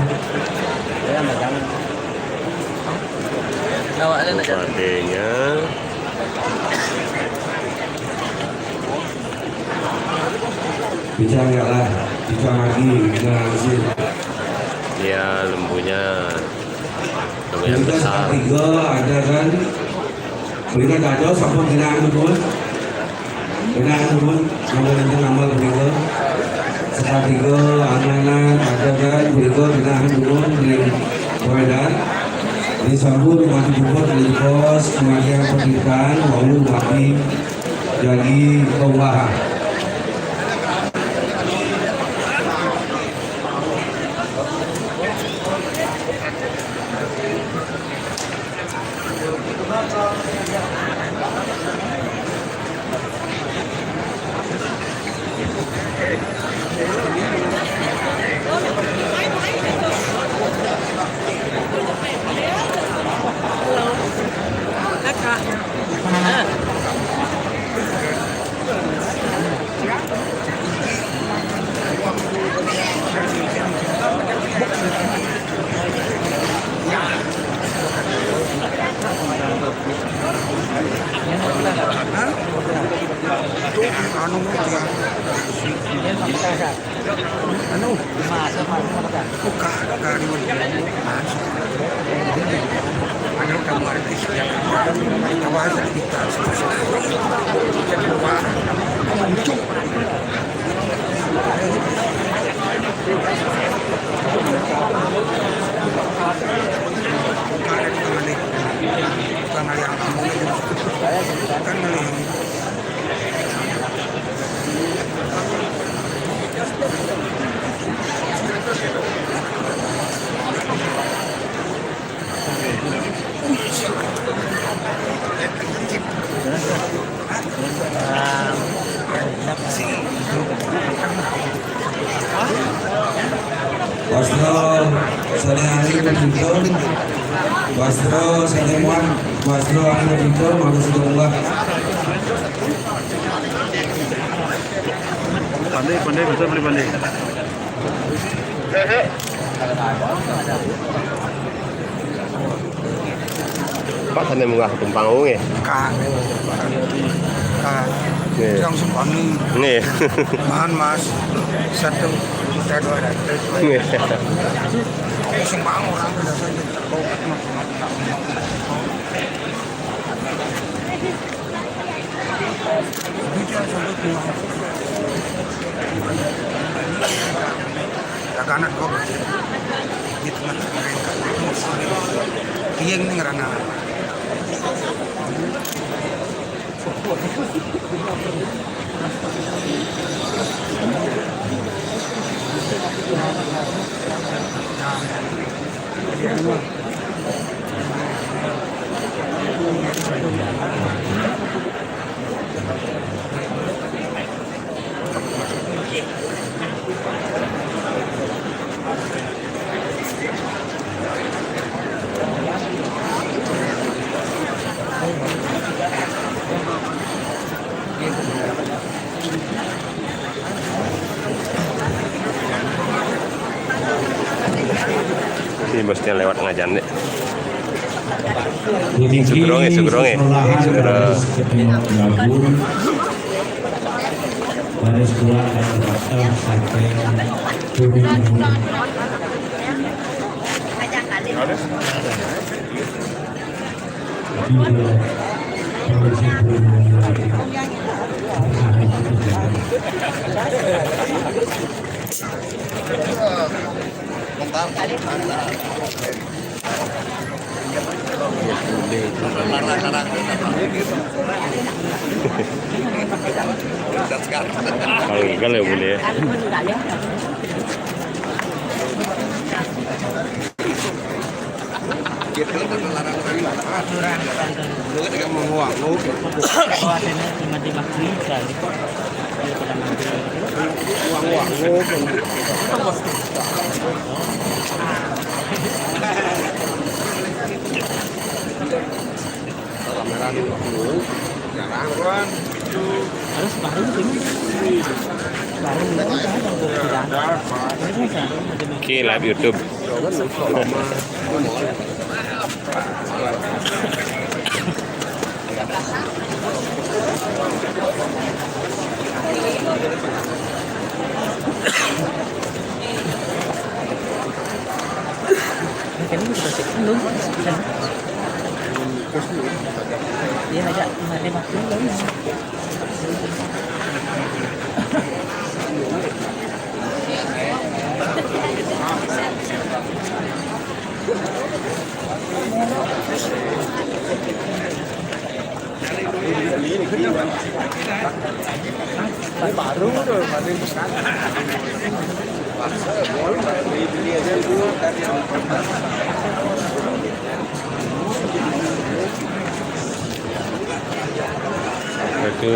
Adanya Bicara lah, bicara lagi, bicara hasil. dia lembunya lumayan besar. Tiga ada kan, berikan ada sampai kenaan turun, nama tiga. Sekarang tiga anak-anak ada kan, berikan kenaan turun di Medan. Disambut mati bubur dari pos kemudian pendidikan lalu mati jadi pengusaha. Kan Wasro Sanemuan, Wasro Anu Dito, Magus Domba. Pandai betul boleh pandai. Pak sana munggah tumpang unge. Kak. Nih. Yang suami. Nih. Mahan mas. Satu. Kita dua. Nih. Semua orang Kanan kok. Gitu kan. Iya ini ngerana. Ini bosnya lewat ngajan deh. Tinggi Sugeronge. sekolahan gabung baris dua dan terakhir sampai turun. Kalau ikan ya boleh. Oke, live YouTube. Dia ajak mari makan dulu. Itu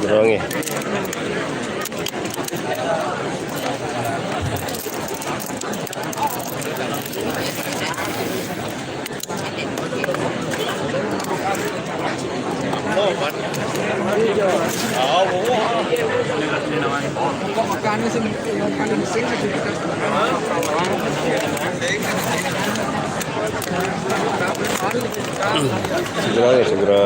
Geronge. Segera ya, segera.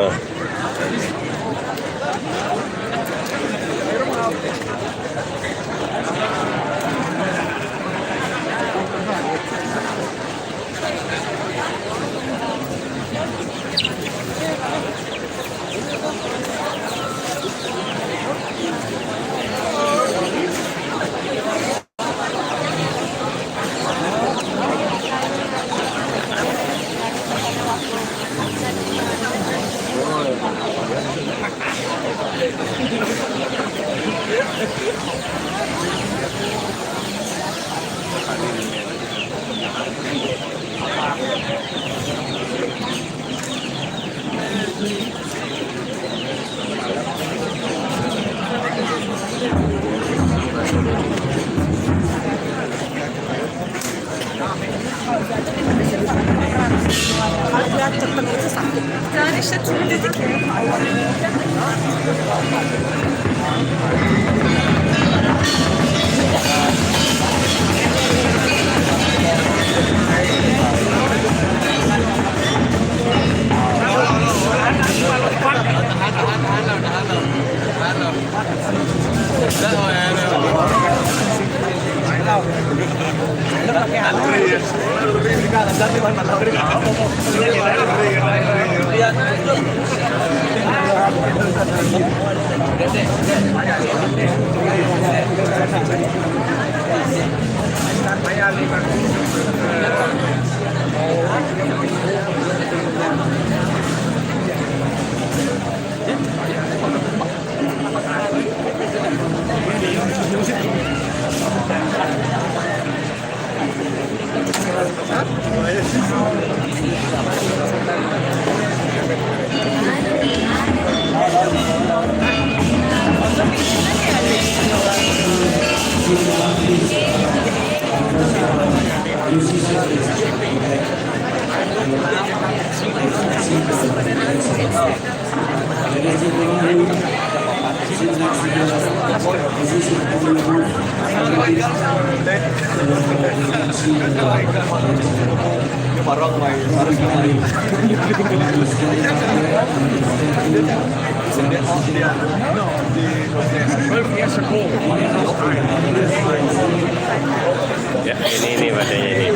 Ya, ini badannya ini.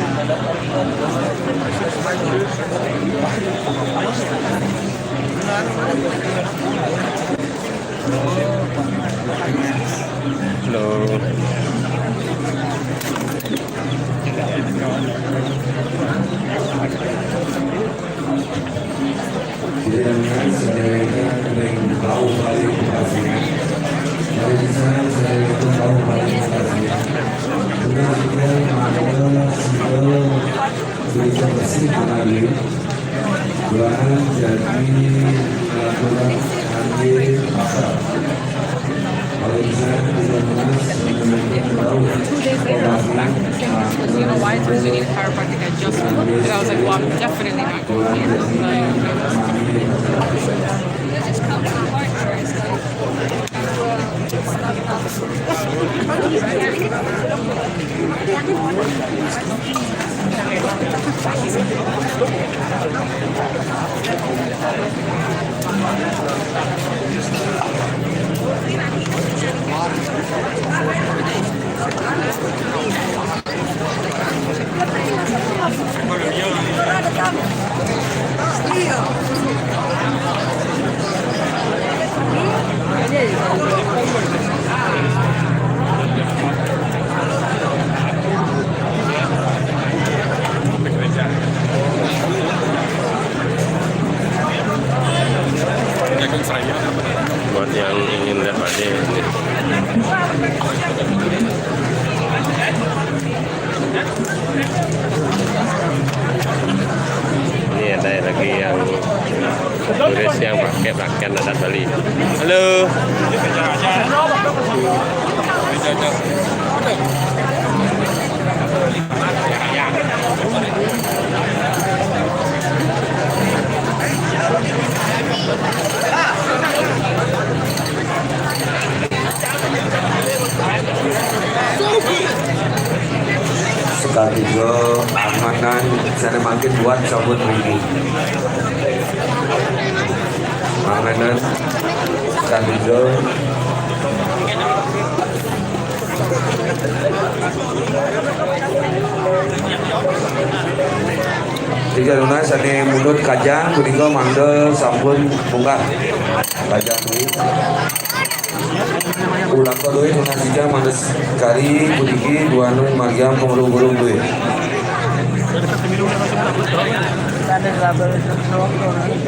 Halo. Dengan saya yang tahu paling kasihnya, dari saya itu tahu paling kasihnya. Dengan ada segala berita bersih kembali, bahan jadi laporan ambil pasar. Kalau saya tidak tahu, 2 days later, I was back in the same hospital. You know why? Because you need a chiropractic adjustment. And I was like, well, I'm definitely not going here. Buat yang ingin lihat Pak D ini. Ini ada lagi yang turis yang pakai pakaian adat Bali. Halo. Ketiga amanan sana makin buat sambut ini. Amanan ketiga tiga lunas ane mundur kajang kuningo mandel sampun bunga kajang ini ulang kedua lunas tiga mandes kari kuniki dua nun magiam pemulung-mulung duit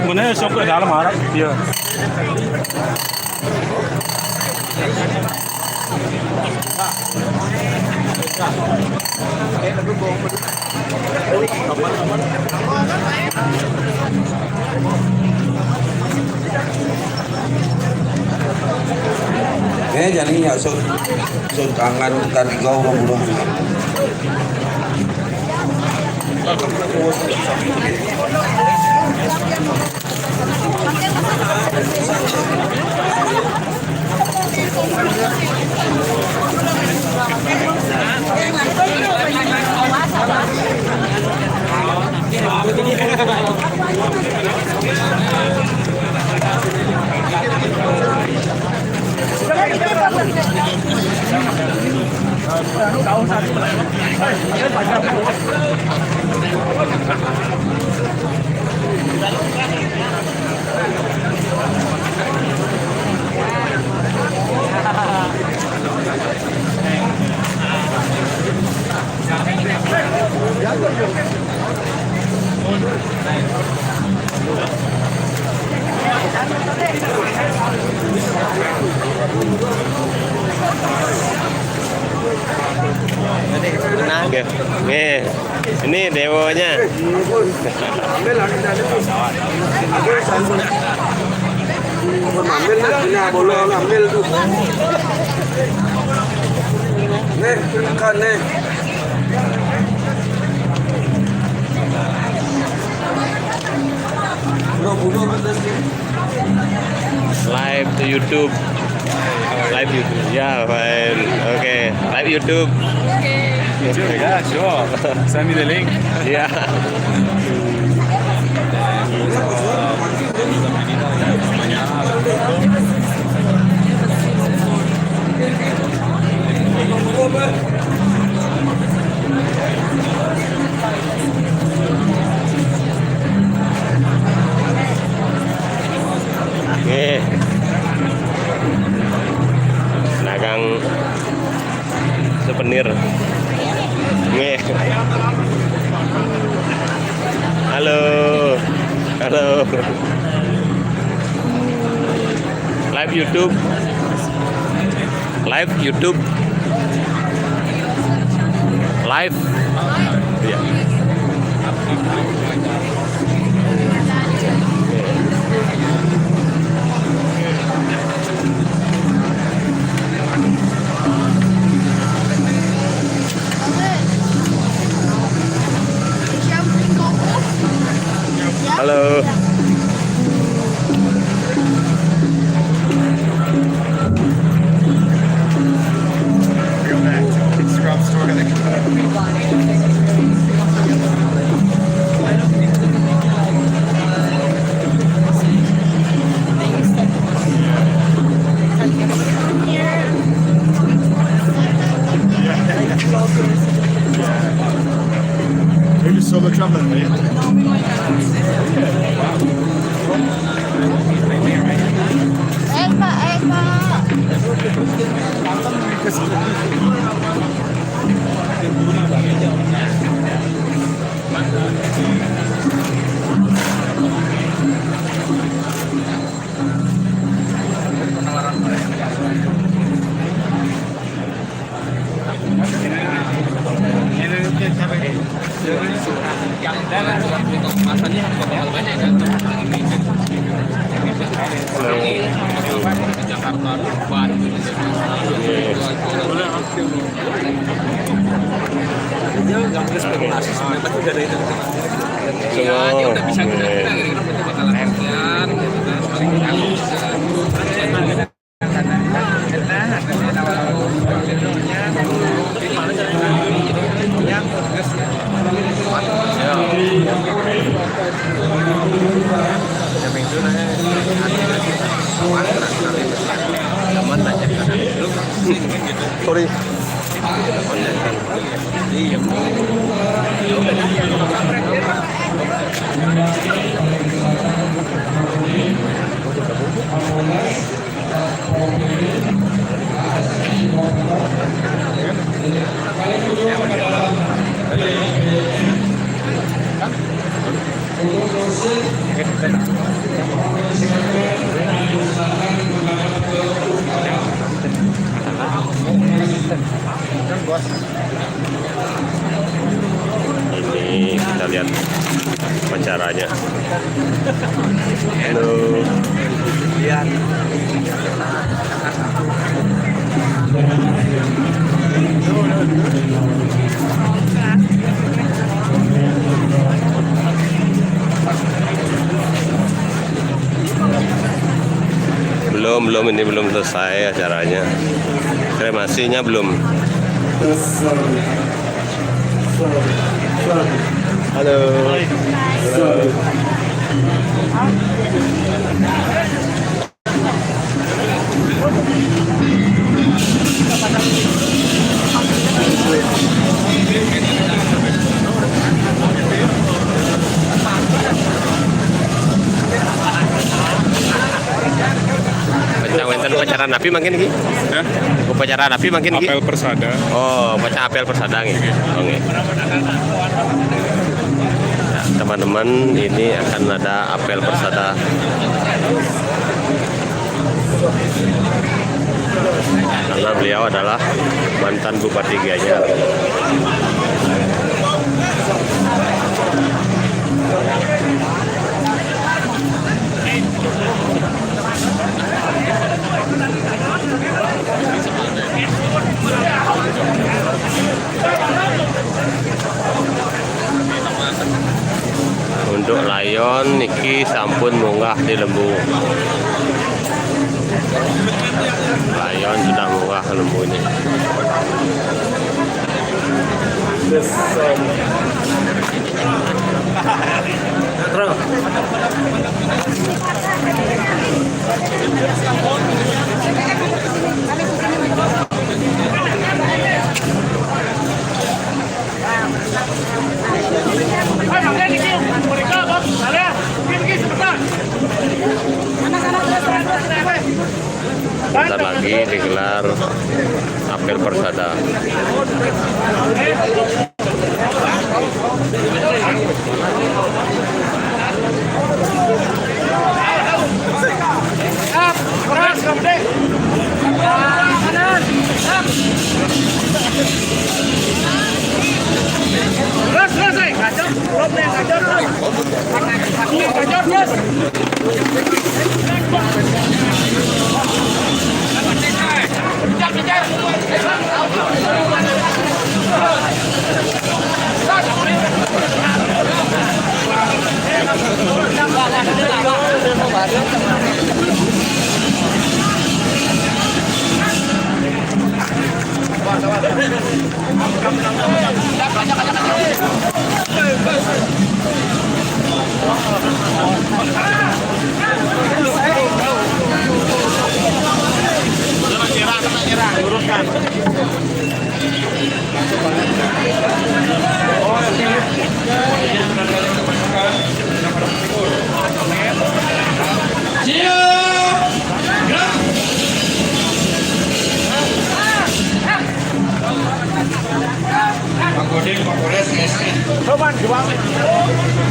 Mana shop ke dalam harap dia. jadi ya sun kangen ketiga pemulung Oke. Nih, ini dewonya. ambil nak bola ambil tu nih kan nih Live to YouTube. Live YouTube. Ya, fine. Oke, live YouTube. Yeah, sure. Send me the link. Ya. Nih, dagang souvenir. Nih, halo, halo, live YouTube, live YouTube, live, ya. Halo. You're just solo traveling, mate. Sorry. Ini kita lihat upacaranya. Halo. Lihat. Belum ini belum selesai acaranya. Kremasinya belum. Halo. Wenten upacara napi makin iki? Hah? Upacara napi makin iki? Apel persada. Oh, upacara apel persada nggih. Oh nggih. Nah, teman-teman, ini akan ada apel persada. Karena beliau adalah mantan Bupati Gianyar. Untuk layon niki sampun munggah di lembu. Layon sudah munggah ke lembu ini. Sebentar lagi digelar apel persada.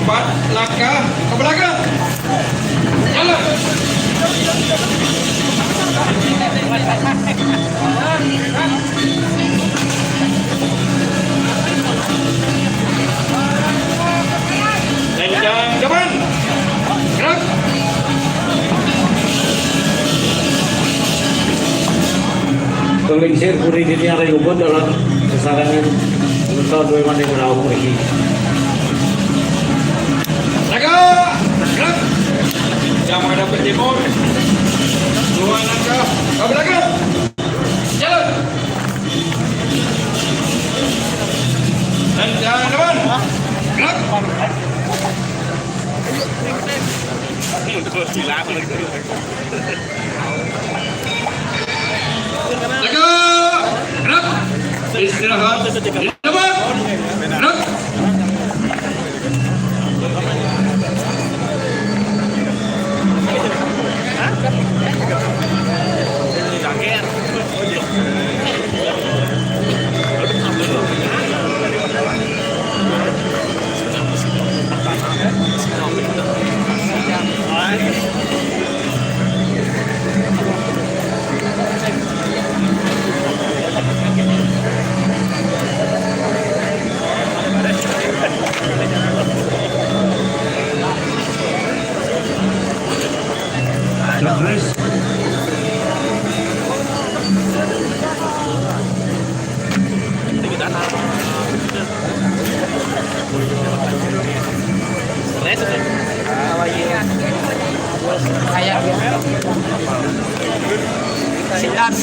Empat langkah ke belakang. Jalan. Lenjang depan. Gerak. Tulingsir puri dini hari ubun dalam sasaran tahun 2000 tahun ini. Gerak. Yang menghadap ke timur. Dua langkah ke belakang. Jalan. Dan jangan depan. Gerak. Jaga. Sit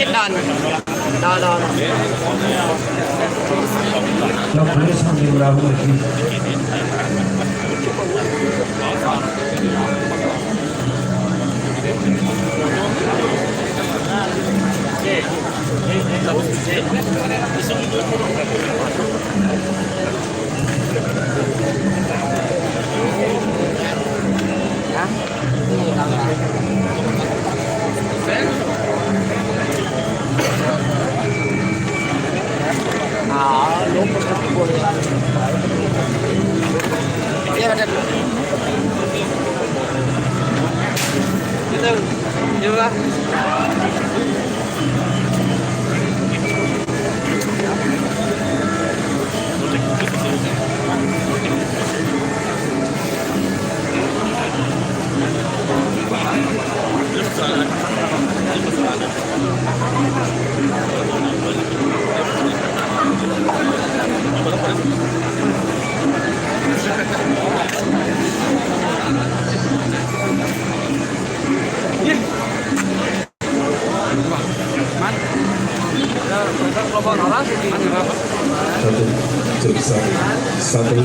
down. No. Jogres sambil berlalu lagi. Satu.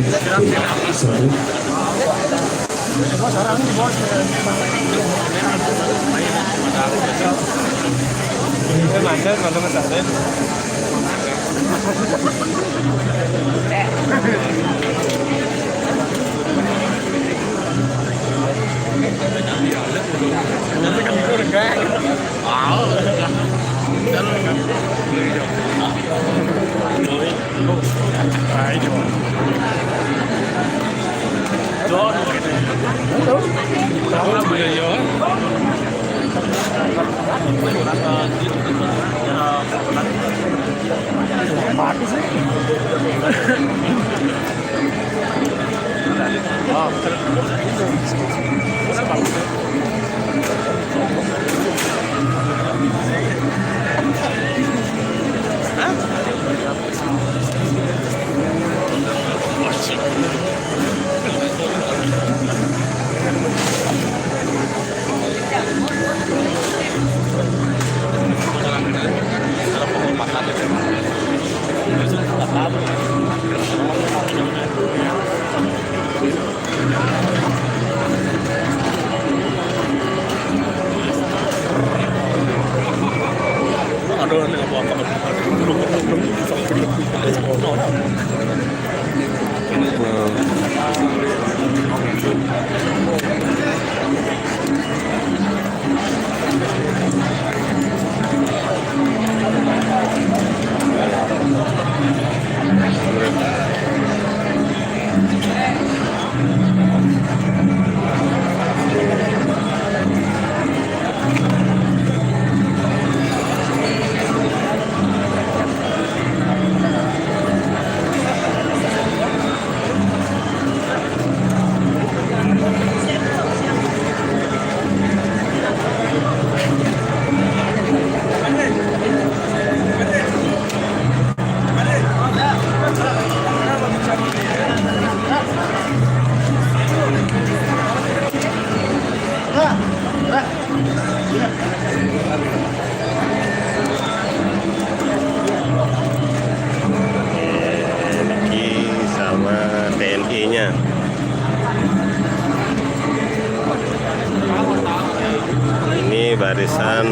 TNI-nya. Ini barisan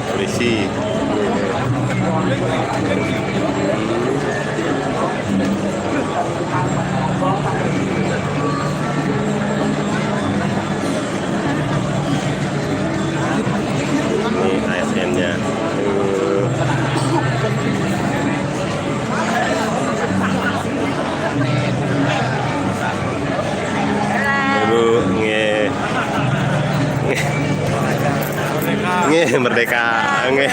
polisi. Ini ASN-nya. Ibu merdeka nge.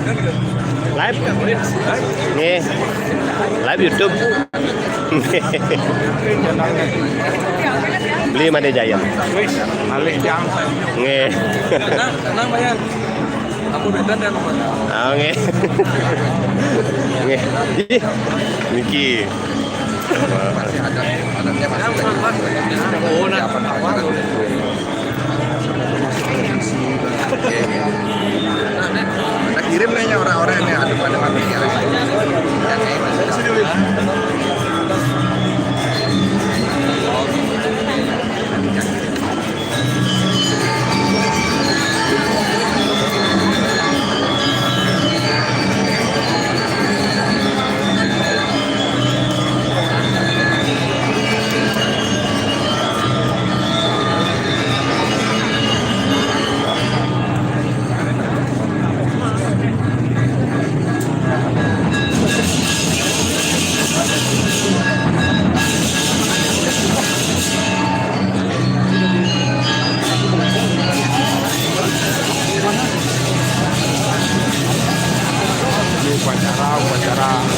Live. Nih. Live YouTube. Beli Made Giant. Balik yang Nih. Tenang Bayan. Aku udah dan Ah, nih. Nih. Ih, Niki. Oh, nah. Kita kirim nih orang-orang ini ada pada matinya.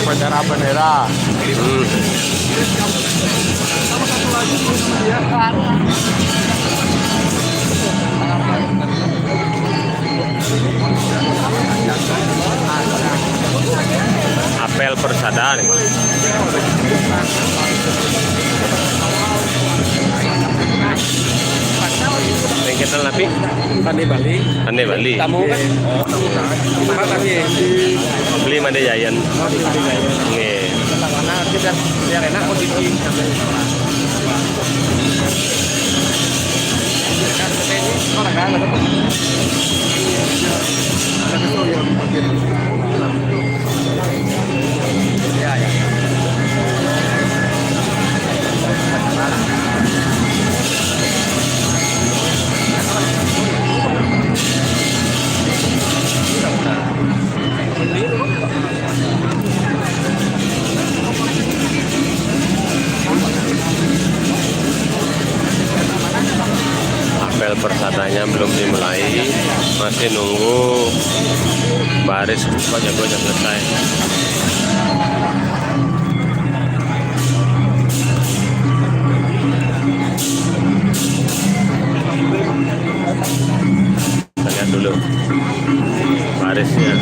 Upacara bendera. Apel persada nih. Lengketan tapi Pandai Bali. Pandai Bali. Tamu kan? Terima kasih. Beli Made Giant. Nih. Karena kita biar enak posisi. Apel persadanya belum dimulai, masih nunggu baris Pak Jagonya selesai. Kita lihat dulu barisnya.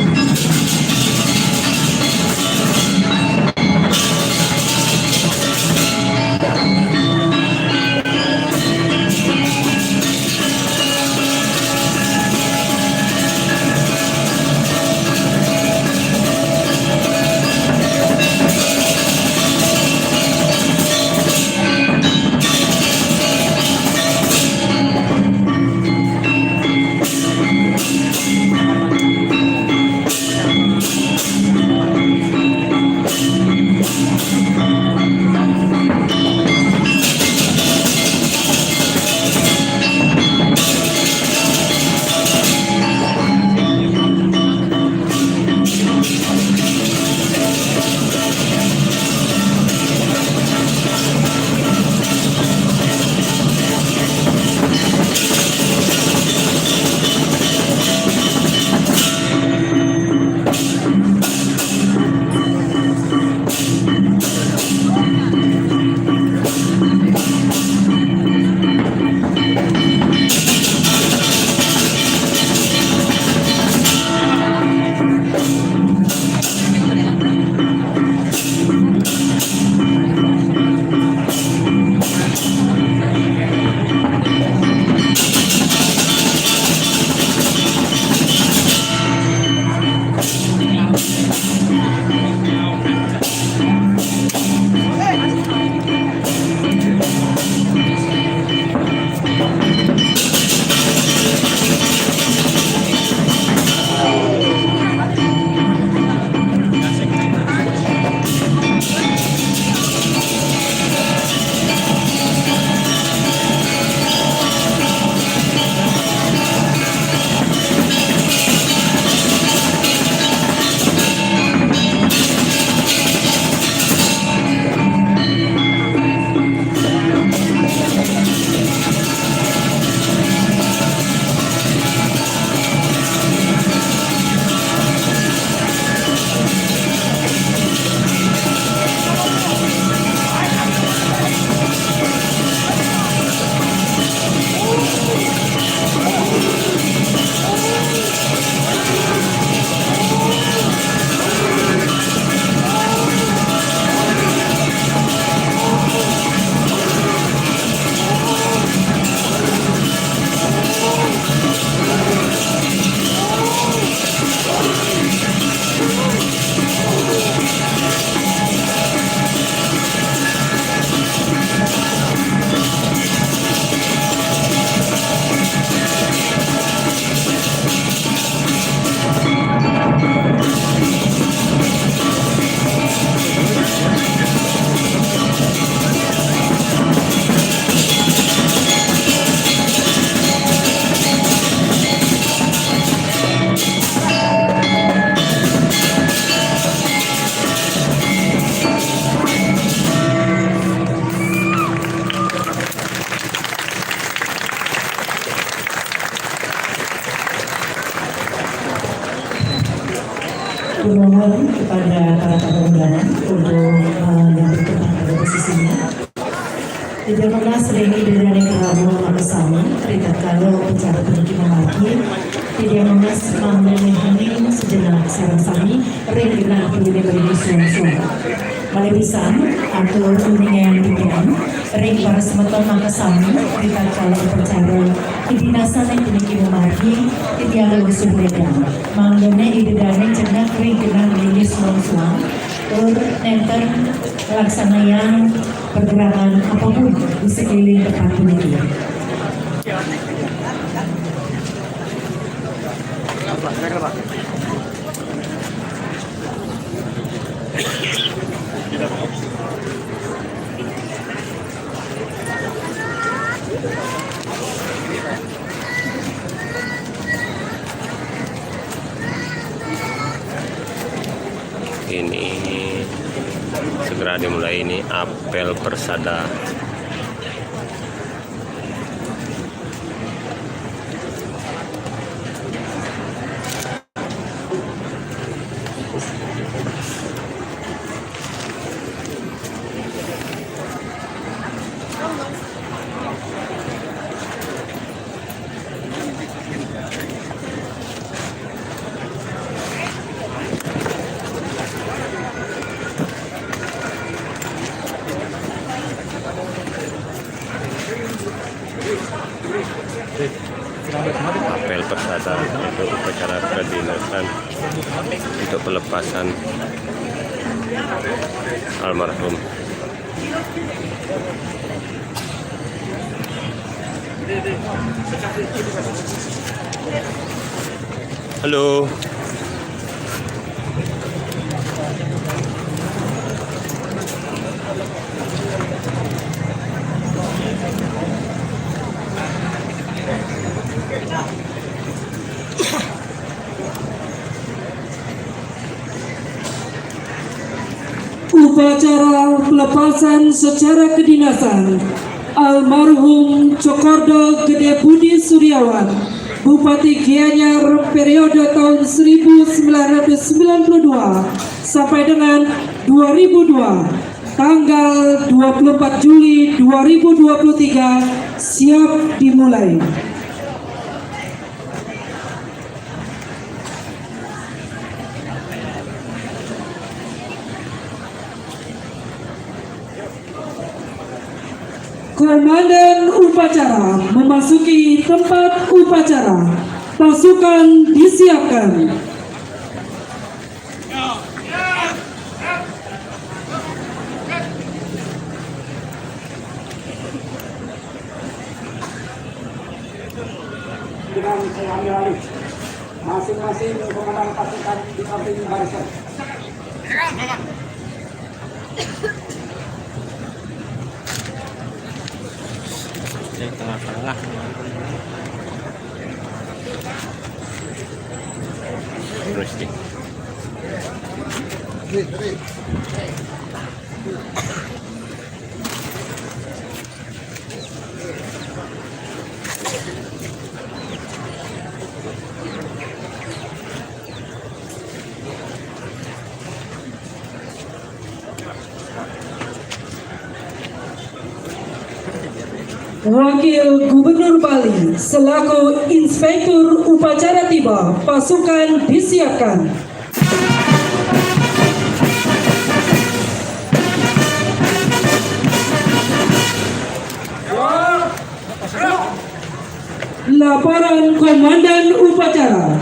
Kumohon kepada para tamu undangan untuk menyambut tempat pada posisinya. Tidak mengas rengi dengan keramu makasami, terikat kalau bicara penyukiman lagi. Tidak mengas mengenai sejenak sarang sami, rengi dengan penyukiman suara-suara. Malebisan atau kuningan pikiran, rengi para semeton makasami, terikat kalau berbicara kedinasan yang penyukiman lagi, tidak ada bersubredan. Mengenai ide-ide jenak rengi dengan penyukiman suara-suara. Enter pelaksanaan pergerakan apapun di sekeliling tempat ini. Ini segera dimulai ini apel persada. Apel persada untuk upacara kedinasan untuk pelepasan almarhum. Halo. Upacara pelepasan secara kedinasan almarhum Cokordo Gede Budi Suryawan, Bupati Gianyar periode tahun 1992 sampai dengan 2002, tanggal 24 Juli 2023 siap dimulai. Komandan upacara memasuki tempat upacara. Pasukan disiapkan. Dengan saya ambil alih. Masing-masing komandan pasukan di samping barisan. Di tengah-tengah. Rustik. Wakil Gubernur Bali selaku Inspektur Upacara tiba, pasukan disiapkan. Laporan Komandan Upacara.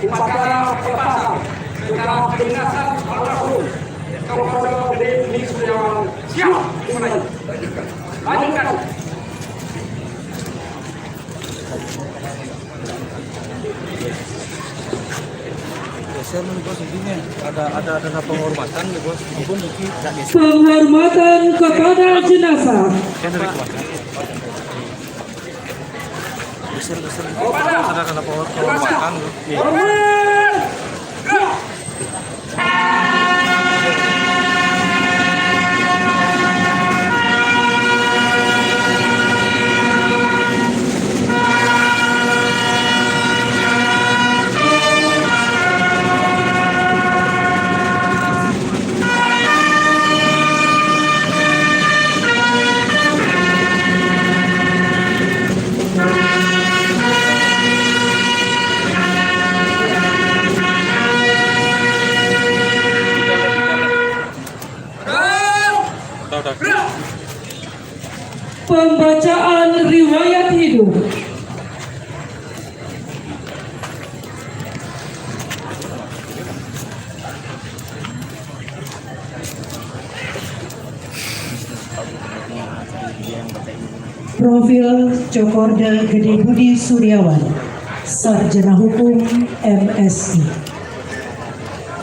Upacara pelepasan secara kedinasan almarhum Cokordo Gede Budi Suryawan siap dimulai. Lanjutkan. Ada penghormatan ya bos. Penghormatan kepada jenazah. Ada penghormatan. Pembacaan riwayat hidup. Profil Cokorda Gede Budi Suryawan, Sarjana Hukum MSI.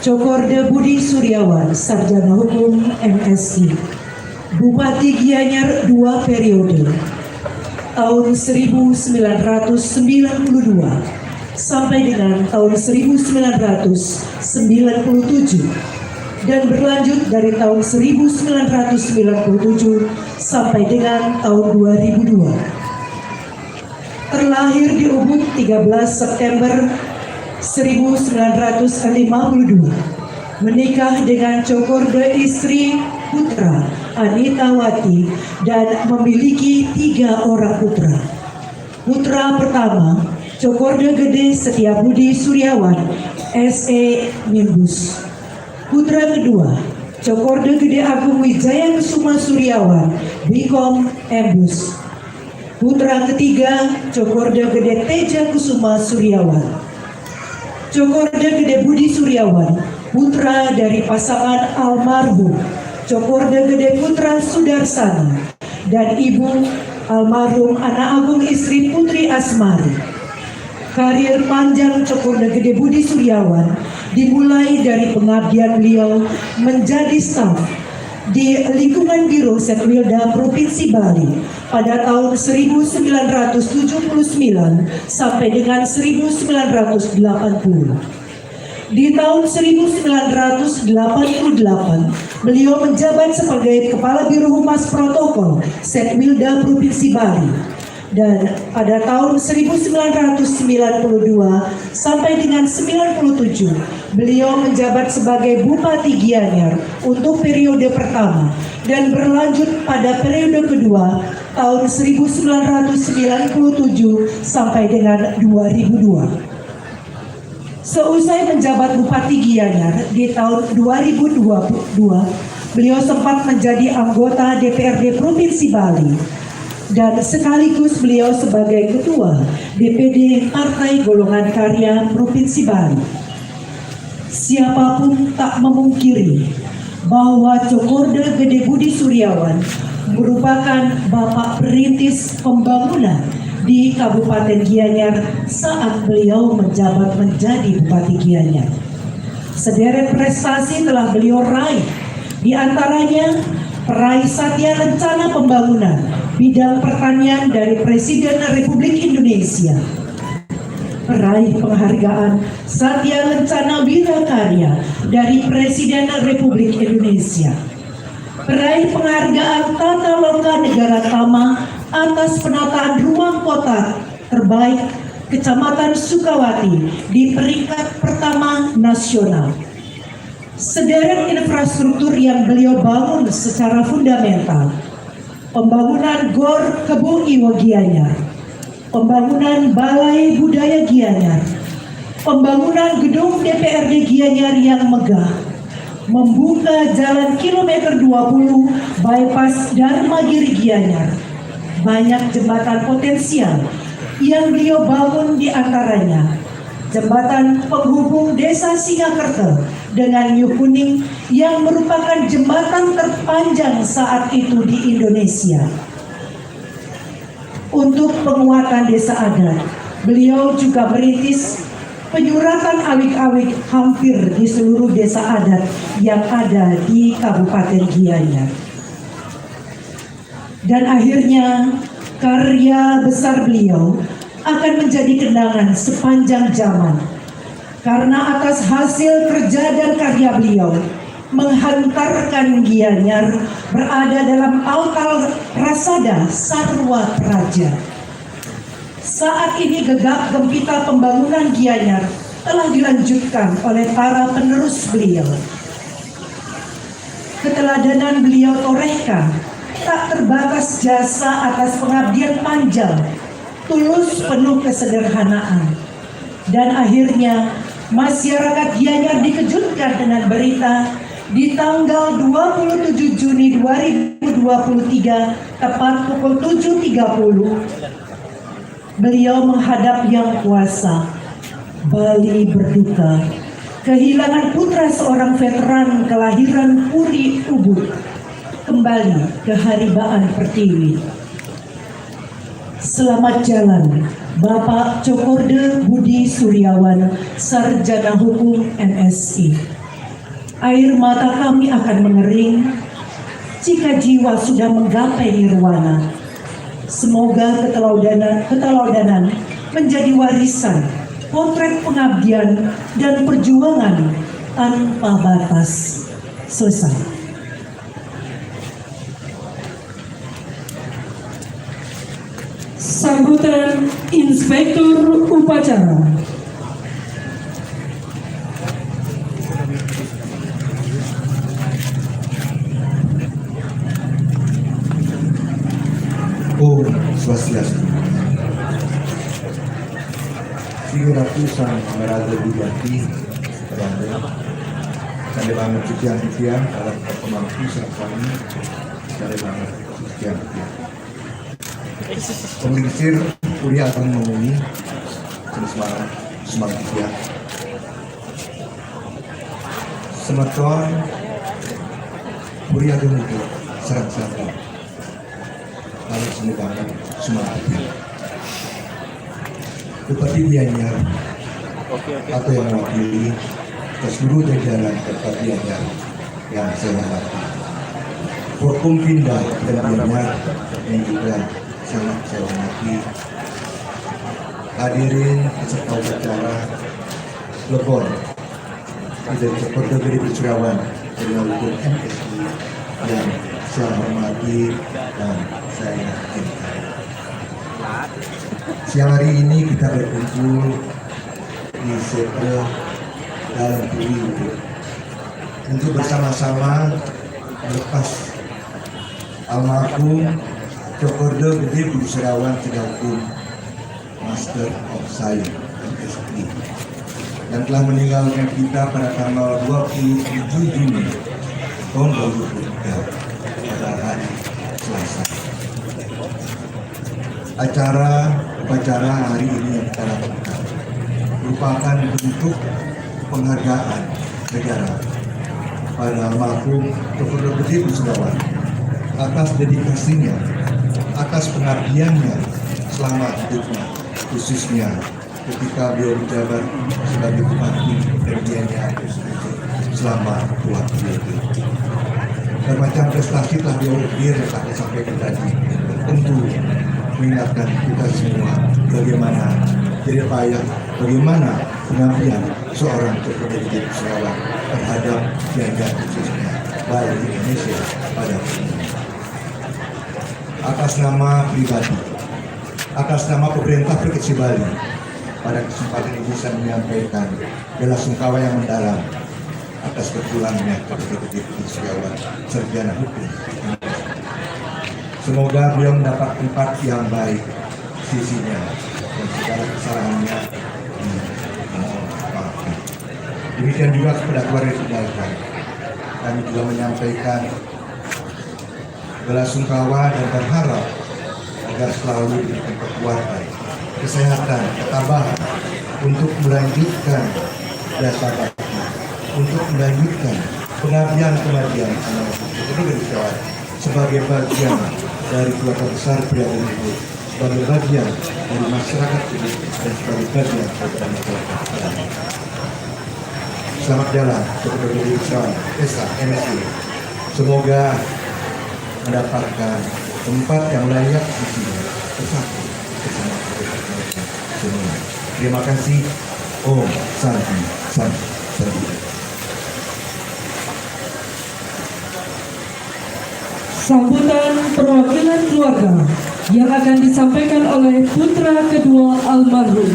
Cokorda Budi Suryawan, Sarjana Hukum MSI. Bupati Gianyar 2 periode, tahun 1992 sampai dengan tahun 1997 dan berlanjut dari tahun 1997 sampai dengan tahun 2002. Terlahir di Ubud 13 September 1952. Menikah dengan Cokorda istri putra Anita Wati dan memiliki 3 orang putra. Putra pertama Cokorda Gede Setiabudi Suryawan, SE Nimbus. Putra kedua Cokorda Gede Agung Wijaya Kusuma Suryawan, Bikom Embus. Putra ketiga Cokorda Gede Teja Kusuma Suryawan. Cokorda Gede Budi Suryawan, putra dari pasangan almarhum Cokorda Gede Putra Sudarsana dan ibu almarhum Anak Agung istri Putri Asmari. Karir panjang Cokorda Gede Budi Suryawan dimulai dari pengabdian beliau menjadi staf di lingkungan Biro Setwilda Provinsi Bali pada tahun 1979 sampai dengan 1980. Di tahun 1988, beliau menjabat sebagai Kepala Biro Humas Protokol Setwilda Provinsi Bali. Dan pada tahun 1992 sampai dengan 97, beliau menjabat sebagai Bupati Gianyar untuk periode pertama dan berlanjut pada periode kedua tahun 1997 sampai dengan 2002. Seusai menjabat Bupati Gianyar di tahun 2022, beliau sempat menjadi anggota DPRD Provinsi Bali dan sekaligus beliau sebagai Ketua DPD Partai Golongan Karya Provinsi Bali. Siapapun tak memungkiri bahwa Cokorda Gede Budi Suryawan merupakan bapak perintis pembangunan di Kabupaten Gianyar saat beliau menjabat menjadi Bupati Gianyar. Sederet prestasi telah beliau raih, di antaranya peraih Satya Lencana Pembangunan bidang pertanian dari Presiden Republik Indonesia, peraih penghargaan Satya Lencana Wirakarya dari Presiden Republik Indonesia, peraih penghargaan Tata Loka Negara Tama atas penataan ruang kota terbaik Kecamatan Sukawati di peringkat pertama nasional. Sederet infrastruktur yang beliau bangun secara fundamental: pembangunan Gor Kebo Iwo Gianyar, pembangunan Balai Budaya Gianyar, pembangunan gedung DPRD Gianyar yang megah, membuka jalan kilometer 20 bypass Dharmagiri Gianyar. Banyak jembatan potensial yang beliau bangun, di antaranya jembatan penghubung Desa Singakerta dengan New Kuning yang merupakan jembatan terpanjang saat itu di Indonesia. Untuk penguatan desa adat, beliau juga merintis penyuratan awik-awik hampir di seluruh desa adat yang ada di Kabupaten Gianyar. Dan akhirnya karya besar beliau akan menjadi kenangan sepanjang zaman, karena atas hasil kerja dan karya beliau menghantarkan Gianyar berada dalam altar Prasada Sarwa Praja. Saat ini gegap gempita pembangunan Gianyar telah dilanjutkan oleh para penerus beliau. Keteladanan beliau torehkan tak terbatas jasa atas pengabdian panjang, tulus penuh kesederhanaan. Dan akhirnya masyarakat Gianyar dikejutkan dengan berita di tanggal 27 Juni 2023 tepat pukul 7.30 beliau menghadap Yang Kuasa. Bali berduka kehilangan putra seorang veteran kelahiran Puri Ubud kembali ke Haribaan Pertiwi. Selamat jalan Bapak Cokorde Budi Suryawan, Sarjana Hukum MSI. Air mata kami akan mengering jika jiwa sudah menggapai nirwana. Semoga keteladanan menjadi warisan, potret pengabdian dan perjuangan tanpa batas. Selesai. Sambutan Inspektur Upacara. Om Swastiastu. Sri Ratusan Meraga Bujati Bandung. Kami banget sekian dalam perkembangan kami. Kami banget sekian. Penginsir Kuliah akan mengumumi semangat dia. Semeton Kuliah akan itu serang-serang. Lalu semangat dia. Bupati Gianyar atau yang mewakili ke seluruh jajaran Bupati Gianyar yang saya hormati. Forkompinda dan Gianyar yang juga sangat saya hormati. Hadirin peserta upacara Lebon dari Cokorde Gede Suryawan dari Hukum MSI yang saya hormati dan saya cintai. Siang hari ini kita berkumpul di Sekre dalam Puri Ubud untuk bersama-sama melepas almarhum Cokorde Gede Budi Suryawan Hukum Master of Science MSI yang telah meninggalkan kita pada tanggal 27 Juni tahun 2023 pada hari Selasa. Upacara hari ini yang kita lakukan merupakan bentuk penghargaan negara pada almarhum Cokorde Gede Budi Suryawan atas dedikasinya, atas pengabdiannya selama hidupnya, khususnya ketika beliau menjabat sebagai bupati dan Gianyar selama 2 periode. Bermacam prestasi telah beliau ukir yang telah disampaikan tadi, tentu mengingatkan kita semua bagaimana jerih payah, bagaimana pengabdian seorang Cokorde Gede Budi Suryawan terhadap Gianyar khususnya Bali Indonesia pada ini. Atas nama pribadi, atas nama pemerintah Provinsi Bali, pada kesempatan ini saya menyampaikan bela sungkawa yang mendalam atas berpulangnya Cokorde Gede Budi Suryawan, Sarjana Hukum. Semoga beliau mendapat tempat yang baik sisinya dan segala kesalahannya dimohon maafkan. Demikian juga kepada keluarga sejahtera. Kami juga menyampaikan bela sungkawa dan berharap agar selalu diberikan kekuatan, kesehatan, ketabahan untuk melanjutkan jasa bakti, untuk melanjutkan pengabdian sebagai bagian dari keluarga besar Priagung Ubud, sebagai bagian dari masyarakat Ubud dan sebagai bagian dari masyarakat. Selamat jalan Cokorde Gede Budi Suryawan, Esa MSI. Semoga mendapatkan tempat yang layak di sini bersatu bersama semua. Terima kasih. Om Santi Santi Santi. Sambutan perwakilan keluarga yang akan disampaikan oleh putra kedua almarhum.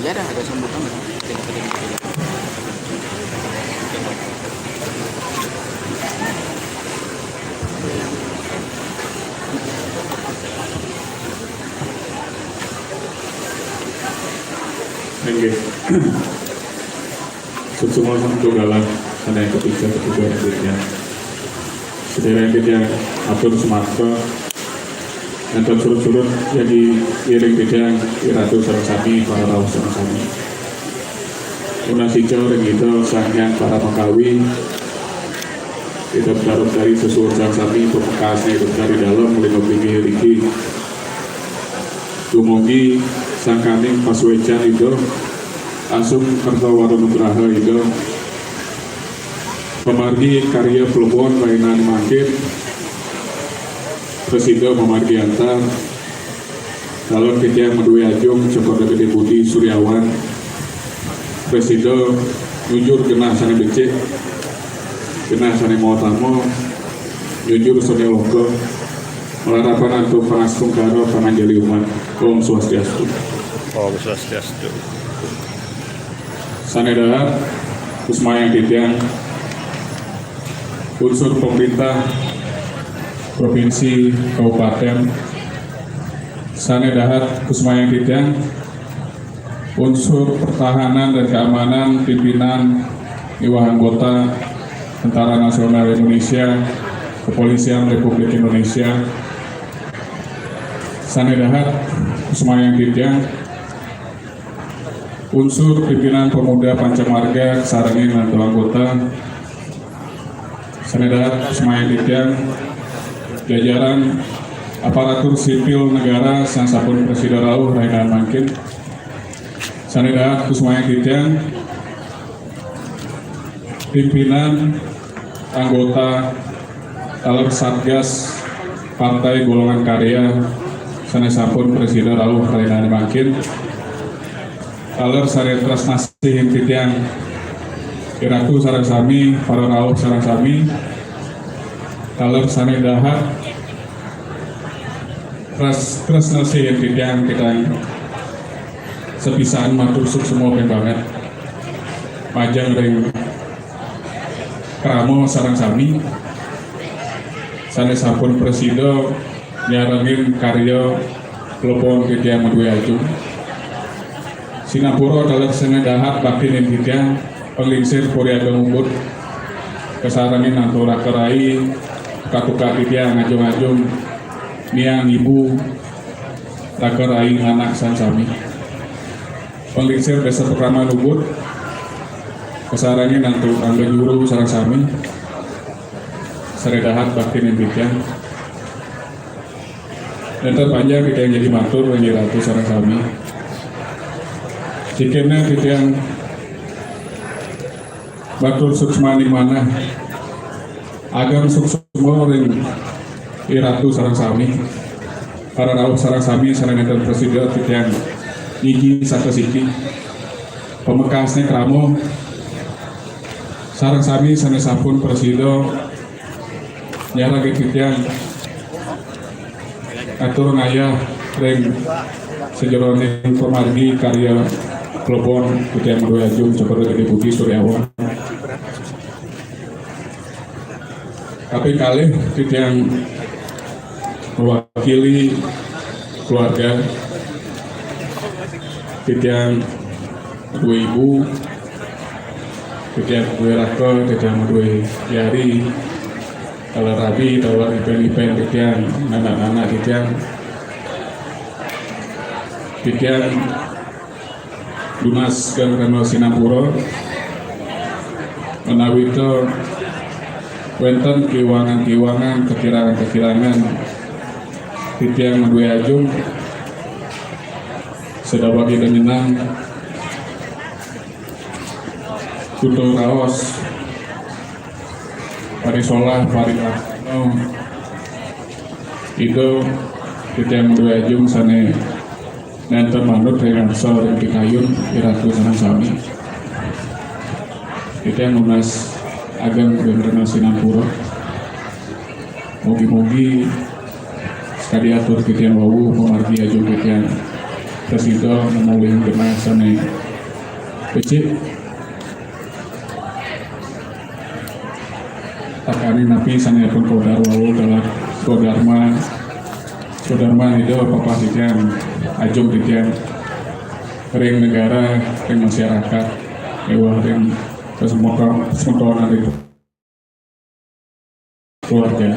Ya dah ada sambutan. Oke. Semua tunggalan karena yang ketiga berikutnya. Sedherek yang atur semarta enten surut-surut jadi iring bidang iratu sareng sami para rawuh sareng sami. Unasica ring kita sanghyang para pengkawi kita berharap dari sesuatu sareng sami pemekasnya dari dalam melindungi pinggir iki. Dumugi sang kaning paswejan itu asum Kartawarunugraha itu pemargi karya pelebon mainan makin Presiden pemargi antar calon kita Medue Ajung Cokor Gede Budi Suryawan Presiden jujur genah sana becek genah sana mawatamo jujur sana logo melarapan antuk pangastung karo panganjali umat. Om Swastiastu. Om Swastiastu. Sanedahar Kusmayang Dityang unsur pemerintah provinsi kabupaten Sanedahar Kusmayang Dityang unsur pertahanan dan keamanan pimpinan Dewan Anggota Tentara Nasional Indonesia Kepolisian Republik Indonesia Sanedahar Kusmayang Dityang unsur pimpinan pemuda Pancamarga Sarangin atau anggota Sanedahar Kusmayang Dityang jajaran aparatur sipil negara sang sapun Presiden Rauh Rainan Mangkin Sanedahar Kusmayang Dityang pimpinan anggota Taler Satgas Partai Golongan Karya sanesapun Presiden Rauh Rainan Mangkin Taler Saretras Nasih Dityang Iratu sareng sami para rawuh sareng sami Taler Sanedahar Tras Nasih Dityang kita sepisaan matur suk semua banget majang ring kramo sareng sami sanesapun Presiden nyarengin karya pelopon kita Medue Ajung Sinapura Taler Sanedahar Bakti Dityang penglingsir Puri Ageng Umbut kesarangin antura kerai katuka Dityang Ajung-ajung niang ibu rakerai anak san sami penglingsir Desa Pekraman Ubud kesarangin antu angga juru sareng sami Sanedahar Bakti Dityang dan terpanjang kita yang jadi matur yang ratu sareng sami cikena kita yang matur suksmani mana agam suksma ring iratu sareng sami para rawuh sareng sami sareng enten Presiden kita yang gigi sakesiki pemekasnya kramo sareng sami sanesapun Presiden nyaragi kita yang atur ngayah ring sejeroning pemargi karya kelopon kita yang Medue Ajung Cokor Gede Budi Suryawan tapi kali kita yang mewakili keluarga kita yang Medue Ibu kita yang Medue Raka kita yang Medue Yari kalau rabi, kalau event-event kita anak-anak kita Dunas Gang Reno Sinapura menawi itu wenten kiwangan-kiwangan kekirangan-kekirangan kita yang Medue Ajung sudah bagi dengenang kutu raos parisolah parikano itu kita yang Medue Ajung sane nenten manut dengan sore pikayun iratu sareng sami kita yang Dunas Ageng Reno Sinapura mugi-mugi sekali atur kita yang wawu pemargi Ajung kita yang Presiden memulih genah sane becik takani napi sana pun kodar wawu dalam kodarma itu Bapak Dityang Ajung Dityang ring negara, ring masyarakat, lewat ring kesemuanya dari keluarga.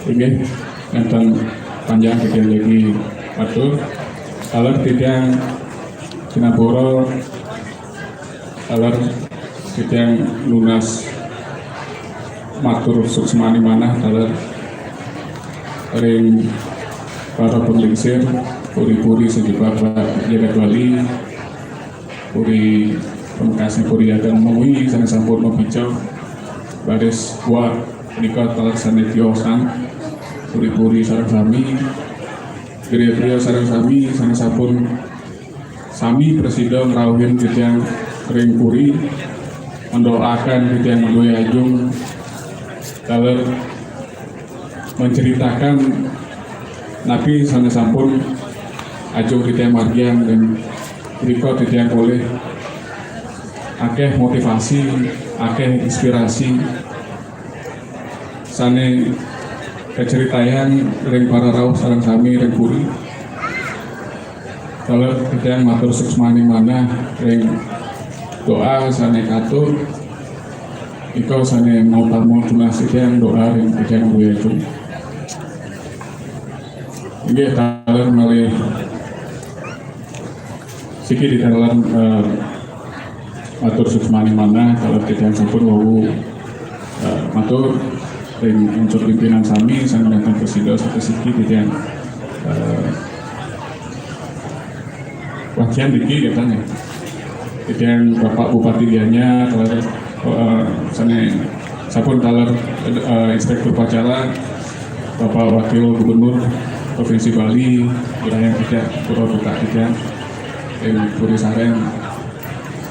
Oke, tentang panjang kita lagi atur. Kalau tidak Sinapura, kalau tidak lunas matur suksmani mana kalau ring para penglingsir puri-puri sejumlah jagat wali puri pemkasih puri akan mengui sang sampurno picau baris buat nikah telah sanetio sang puri-puri sarang sami geria-geria sarang sami sang sampun sami presiden rawin yang ring puri mendoakan yang mendoya ajung kalau menceritakan Nabi sana sampun ajung kita margian dan berikut kita boleh akeh motivasi, akeh inspirasi sane keceritaan ring para rawuh sareng sami ring puri kalau kita matur suksmani mana ring doa sane katur iko sane mau tamu tunas yang doa ring kita yang itu ini dalam melalui sikit di dalam matur suksmani mana kalau tidak sampun wau matur ring unsur pimpinan sami sang datang presiden satu sikit tidak wakian diki katanya tidak Bapak Bupati Gianyar kalau sana sampun kalau inspektur upacara Bapak Wakil Gubernur Provinsi Bali, wilayah tidak Purwokerto tidak, yang Puri Saren,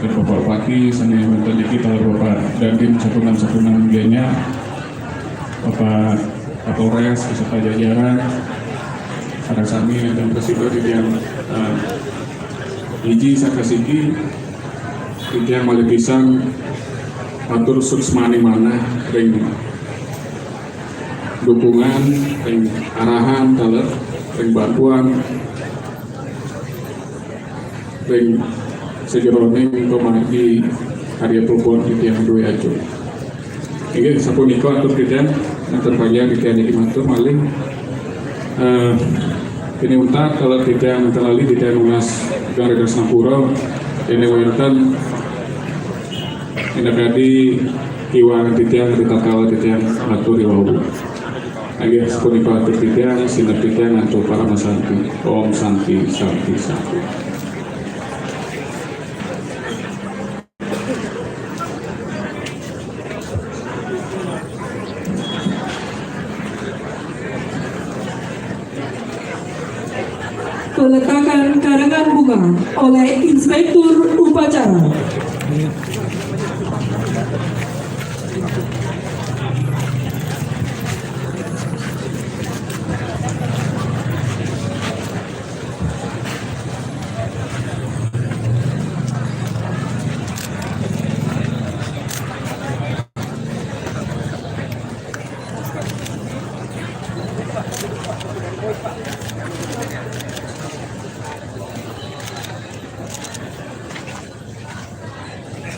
dan Bapak Bupati, sana mantan kita Bapak Dandim satunan Gianyar, Bapak Kapolres beserta jajaran, ada sami dan presiden yang hiji sakasiki, yang malah pisang atur suksmani mana ring dukungan, ring arahan, taler, ring bantuan, ring sejeroning kemari karya telepon yang dua aja. Ini sapun iko atur kita, nanti pagi kita ini matur maling. Ini untat kalau tidak nanti lali tidak nulas dari Sinapura, ini wanita ini tadi kiwan tidak ditakal tidak atur di bawah. Agar sepuluh atur tidak, sinar tidak atau para masanti, Om Santi, Santi, Santi. Peletakan karangan bunga oleh Inspektur Upacara.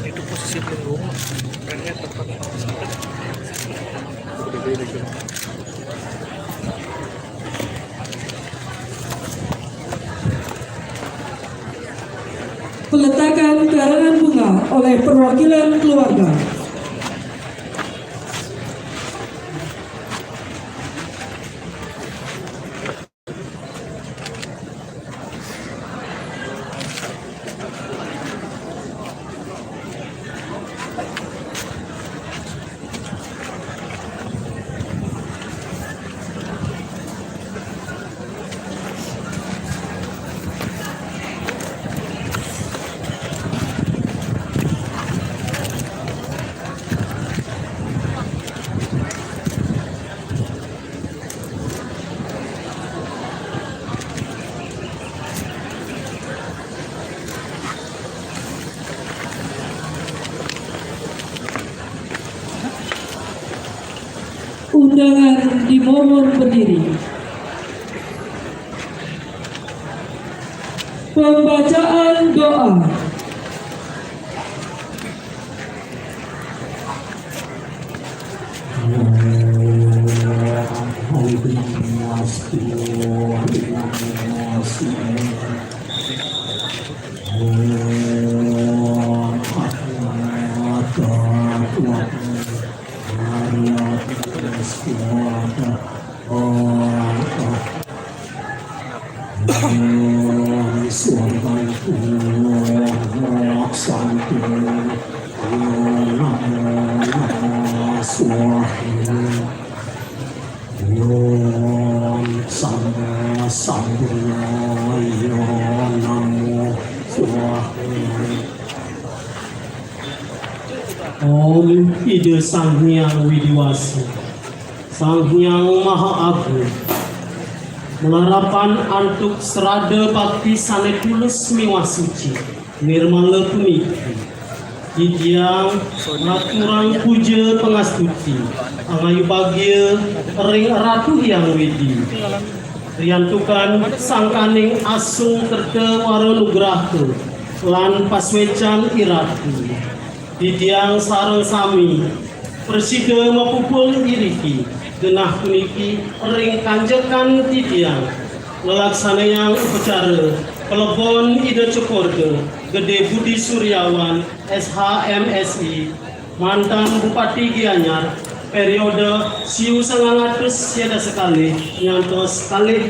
Itu posisi pelindung, karena tempat Peletakan karangan bunga oleh perwakilan keluarga. Undangan dimohon berdiri. Pembacaan doa. Om Ida Sang Hyang Widiwasa, Sang Hyang Maha Agung, melarapan antuk serada bakti sane tulus miwah suci, nirmala puniki, didiang naturang puja pengastuti, angayu bagia ring ratu yang widi, riantukan sangkaning asung terke waro nugraha, lan paswecan iratu. Didiang sareng sami persida mapupul iriki genah puniki ring kanjekan didiang lelaksana yang upacara pelebon ida cekorga Gede Budi Suryawan SHMSI mantan Bupati Gianyar periode siu 900 siada sekali nyantos kali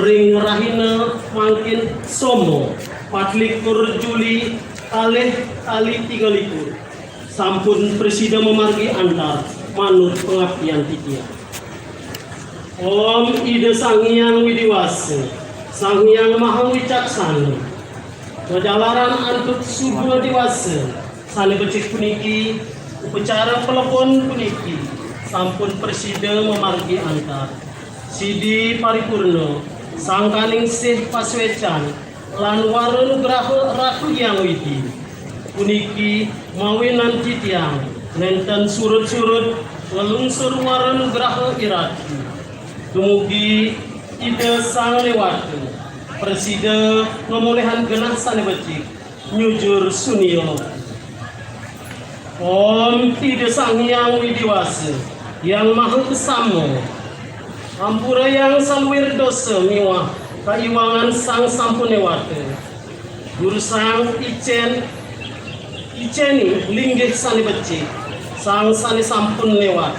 ring rahina mangkin somo 24 Juli kali 3 sampun presida memargi antar manut pengabdian titian. Om Ida Sang Hyang Widiwasa, Sang Hyang Maha Wicaksana, Jalaran antuk subuh diwasa, sane becik puniki, upacara pelepon puniki, sampun presida memargi antar. Sidi paripurna, sangkaning sih paswecan, lan waro nugraha ratu yang widi puniki mawinan titiang nenten surut-surut lelungsur waro nugraha iratu dumugi ida sang lewatu presida pemulihan genah sane becik nyujur sunio. Om Ida Sang Hyang Widiwasa yang maha kesamo ampura yang salwir dosa miwah kaiwangan sang sampunewate guru sang iceni linggih sani becik sang sani sampun lewat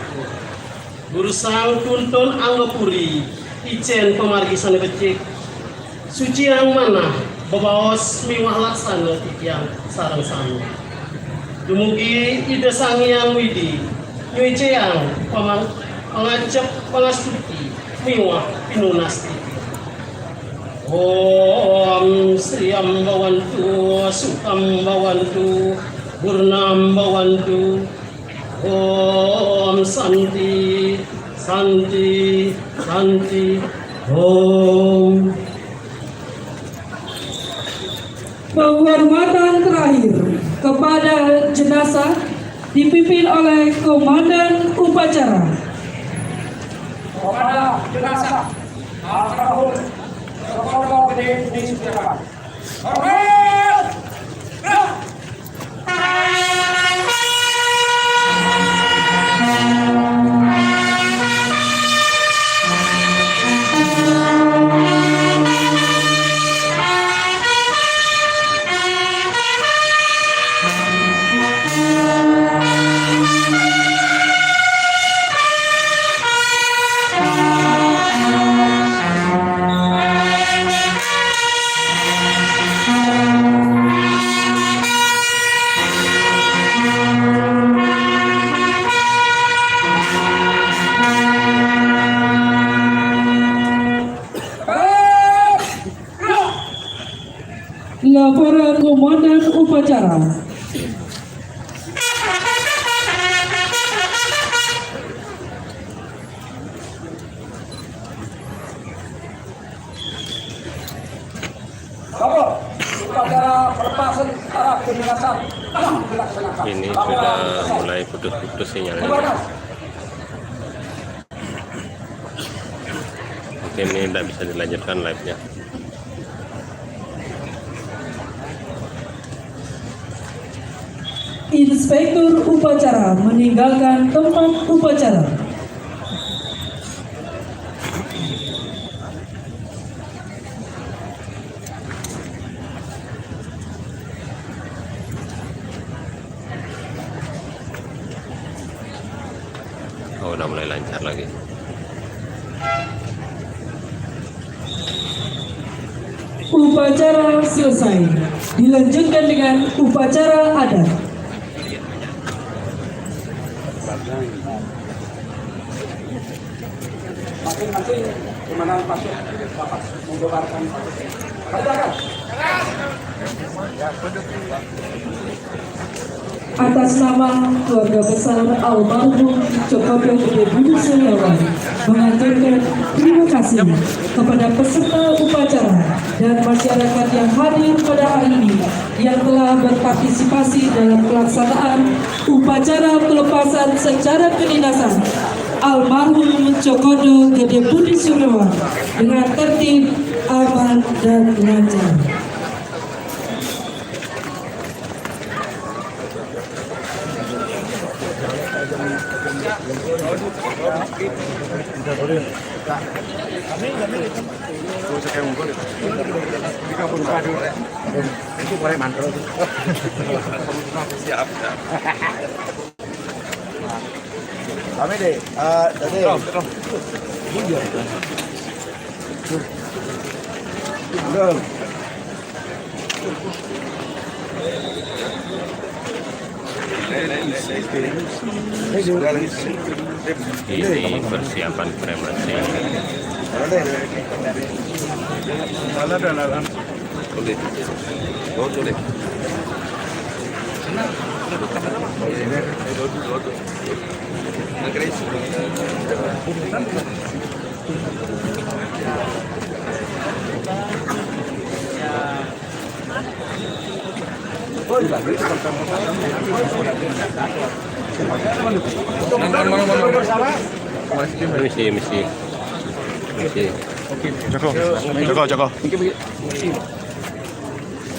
guru sang tuntun anggapuri icen pemargi sani becik suci yang mana bebaos miwah laksana titiang sarang sani dumugi Ida Sang Hyang Widi nyuiceang pengacep pengastuti miwah pinunasti. Om Sri Ambawantu, Sukam Bawantu, Purnam Bawantu, Om Santi, Santi, Santi, Om. Penghormatan terakhir kepada jenazah dipimpin oleh Komandan Upacara. Kepada jenazah almarhum Kapolda Gede Budi Suryawan. Hormat! Laporan Komandan Upacara. Ini sudah mulai putus-putus sinyalnya. Mungkin ini tidak bisa dilanjutkan live-nya. Inspektur upacara meninggalkan tempat upacara. Oh, udah mulai lancar lagi. Upacara selesai. Dilanjutkan dengan upacara adat. Masing-masing kemana pasuk Bapak menggelarkan pasuk. Atas nama keluarga besar almarhum Cokodo Gede Budi Suryawan mengaturkan terima kasih kepada peserta upacara dan masyarakat yang hadir pada hari ini yang telah berpartisipasi dalam pelaksanaan upacara pelepasan secara kedinasan almarhum Cokodo Gede Budi Suryawan dengan tertib, aman, dan lancar. Kami deh, tadi. Ini persiapan kremasi. Mesti. Joko.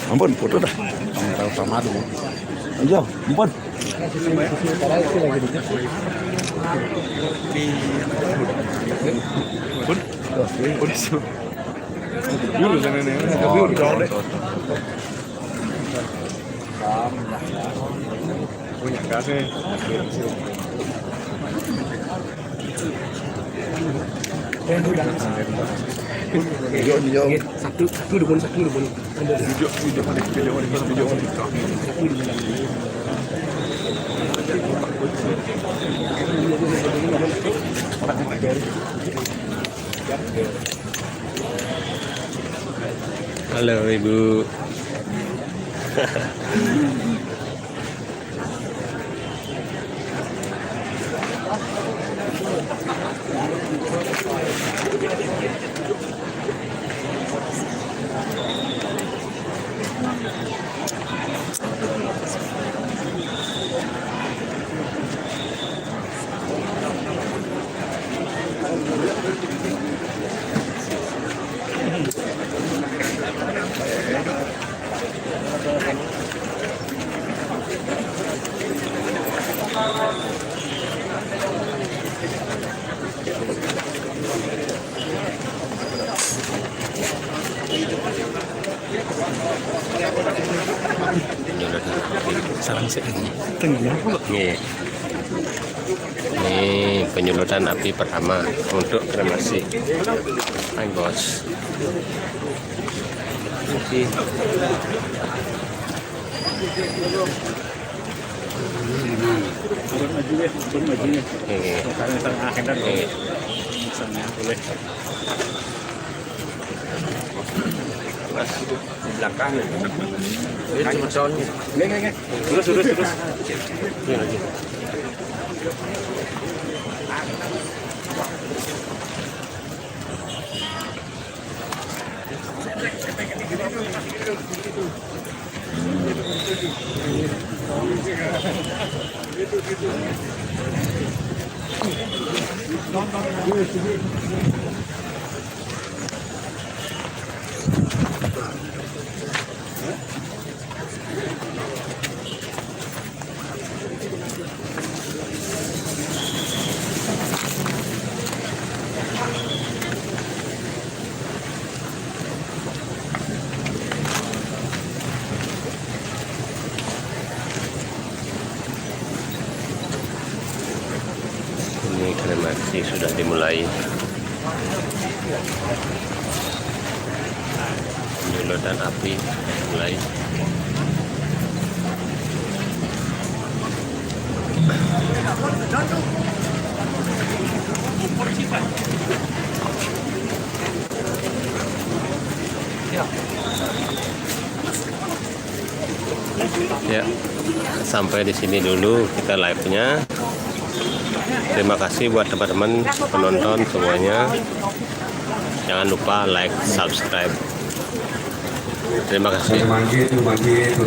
Ampun, foto dah. Sama dulu. Ayo, ampun. Punya kasih. Satu dukun. Halo Ibu. Ini penyulutan api pertama untuk kremasi. Hai bos. Di belakang. Ini cuma soalnya. Nggak. Terus. Ini lagi. resepsi sudah dimulai. Julodan api mulai. Ya, sampai di sini dulu kita live-nya. Terima kasih buat teman-teman penonton semuanya. Jangan lupa like, subscribe. Terima kasih. Terima kasih,